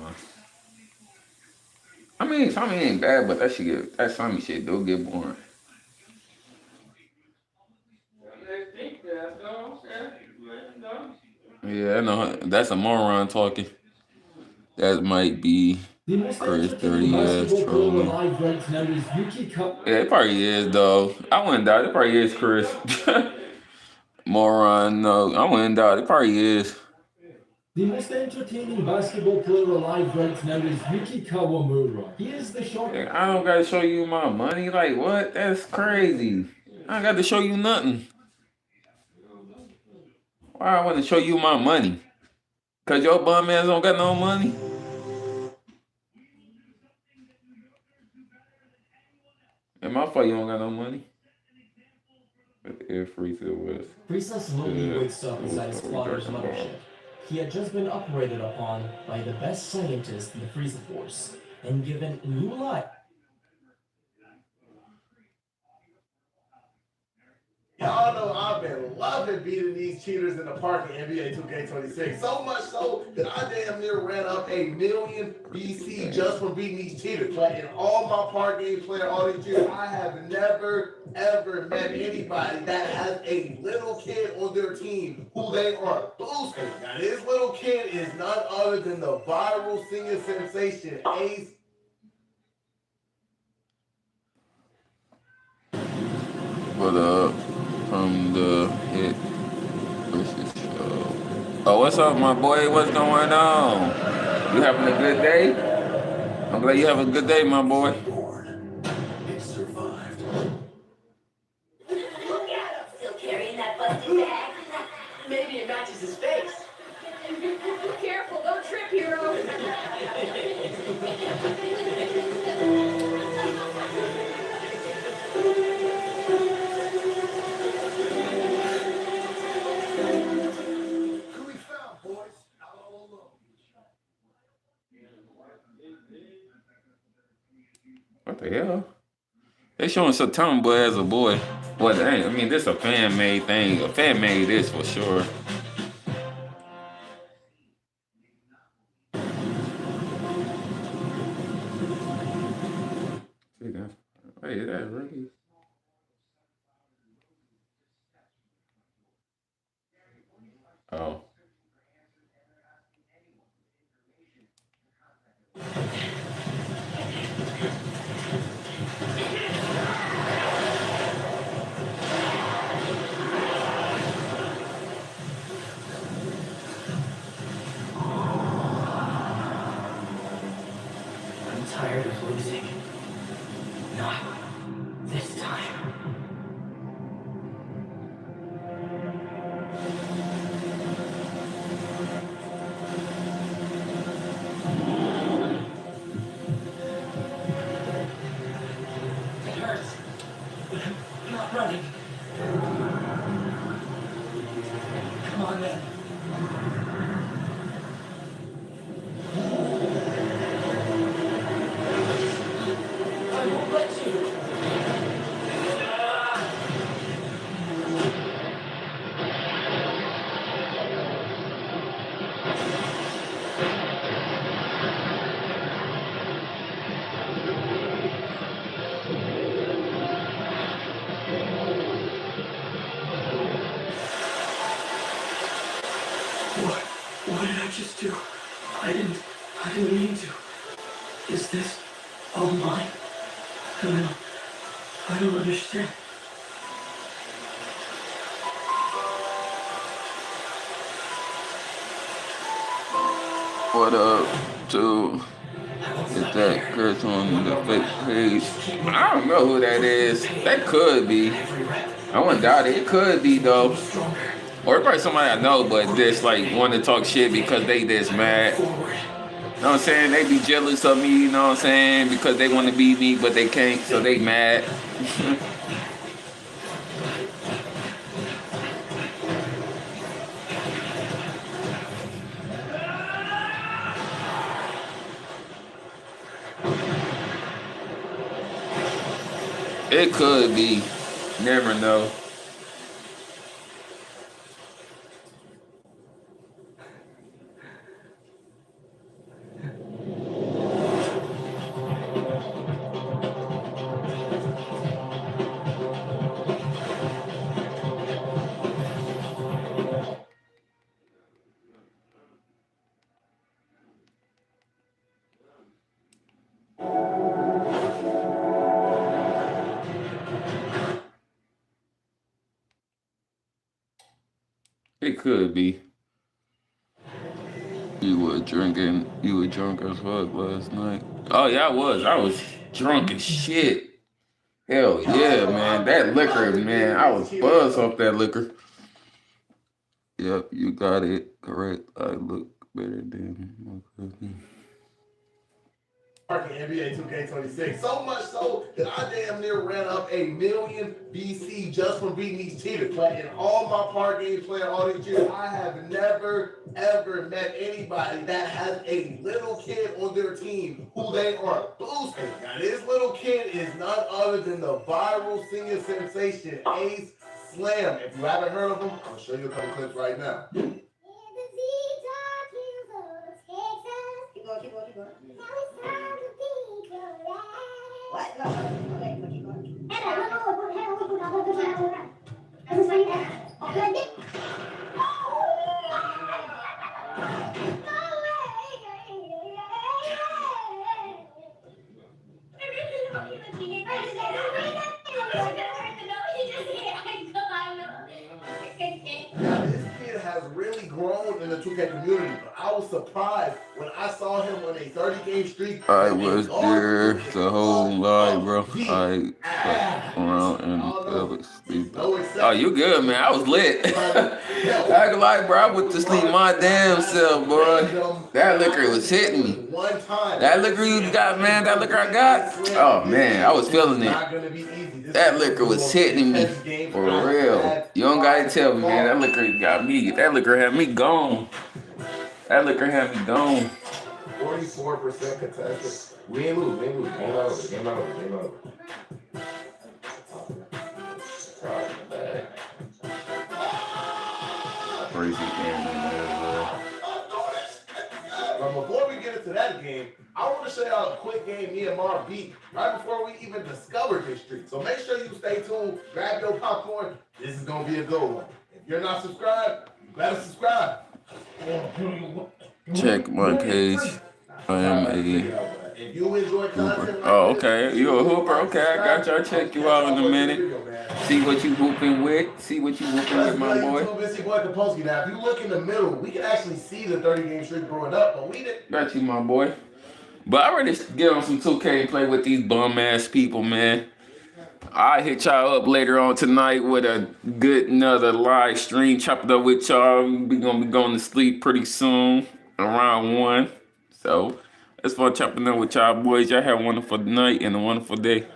I mean, Sony ain't bad, but that Sony shit do get boring. Yeah, I know. That's a moron talking. That might be Chris 30 ass trolling. Yeah, it probably is though. I wouldn't doubt it. Probably is Chris. Moron, no, I wouldn't doubt it. Probably is. The most entertaining basketball player alive right now is Yuki Kawamura. He is the short. I don't gotta show you my money. Like what? That's crazy. I got to show you nothing. Why I want to show you my money? Cause your bum ass don't got no money. And my fault you don't got no money. But Air Frieza was. Frieza slowly wakes up inside his father's mothership. He had just been operated upon by the best scientist in the Frieza Force and given new life. Y'all know I've been loving beating these cheaters in the park in NBA 2K26. So much so that I damn near ran up 1 million BC just from beating these cheaters. But in all my park games playing all these cheaters, I have never ever met anybody that has a little kid on their team who they are boosting. Now this little kid is none other than the viral singing sensation Ace. What up? From the Hit versus Show. Oh, what's up, my boy? What's going on? You having a good day? I'm glad you have a good day, my boy. It survived. Look at him, still carrying that busted bag. Maybe it matches his face. Careful, don't trip, hero. What the hell? They showing Saturn boy as a boy. Well, dang, I mean, this a fan-made thing. A fan made this for sure. Wait, is that really? Oh. I'm tired of losing. Not this time. It hurts. I'm not running. Come on, then. I won't let you. Oh my. I don't understand. What up, dude? Is that Chris on the fake page? I don't know who that is. That could be. I wouldn't doubt it. It could be though. Or it's probably somebody I know, but just like want to talk shit because they this mad. You know what I'm saying? They be jealous of me, you know what I'm saying? Because they want to be me, but they can't, so they mad. It could be. Never know. It could be. You were drunk as fuck last night. Oh yeah, I was. I was drunk as shit. Hell yeah, man. That liquor, man. I was buzzed off that liquor. Yep, you got it correct. I look better than my cousin. NBA 2K26. So much so that I damn near ran up a million BC just from beating these cheaters. But in all my park games playing all these cheaters, I have never ever met anybody that has a little kid on their team who they are boosting. Now this little kid is none other than the viral singing sensation Ace Slam. If you haven't heard of him, I'll show you a couple clips right now. Keep going. What? No, okay, keep going. Now, this kid has really grown in the 2K community, but I was surprised when I saw him on a 30-game streak. I was there the whole night, bro. I slept around and fell asleep. Oh, you good, man. I was lit. I ain't lie, bro. I went to sleep my damn self, bro. That liquor was hitting me. That liquor you got, man, that liquor I got. Oh, man, I was feeling it. That liquor was hitting me. For real. You don't gotta tell me, man. That liquor got me. That liquor had me gone. That liquor had me gone. 44% contested. We ain't lose. Game over. Crazy game, But before we get into that game, I want to show y'all a quick game me and Mar beat right before we even discovered this streak. So make sure you stay tuned, grab your popcorn. This is going to be a good one. If you're not subscribed, you better subscribe. Check my page. I am a If you enjoy content like oh, okay. You a hooper? Okay, I got you. I'll check you out in a minute. See what you hooping with. See what you hooping with, my boy. Now, if you look in the middle, we can actually see the 30-game streak growing up, but we didn't. Got you, my boy. But I already get on some 2K and play with these bum ass people, man. I hit y'all up later on tonight with a good another live stream. Chop it up with y'all. We gonna be going to sleep pretty soon, around 1. So it's fun chopping up with y'all boys. Y'all have a wonderful night and a wonderful day.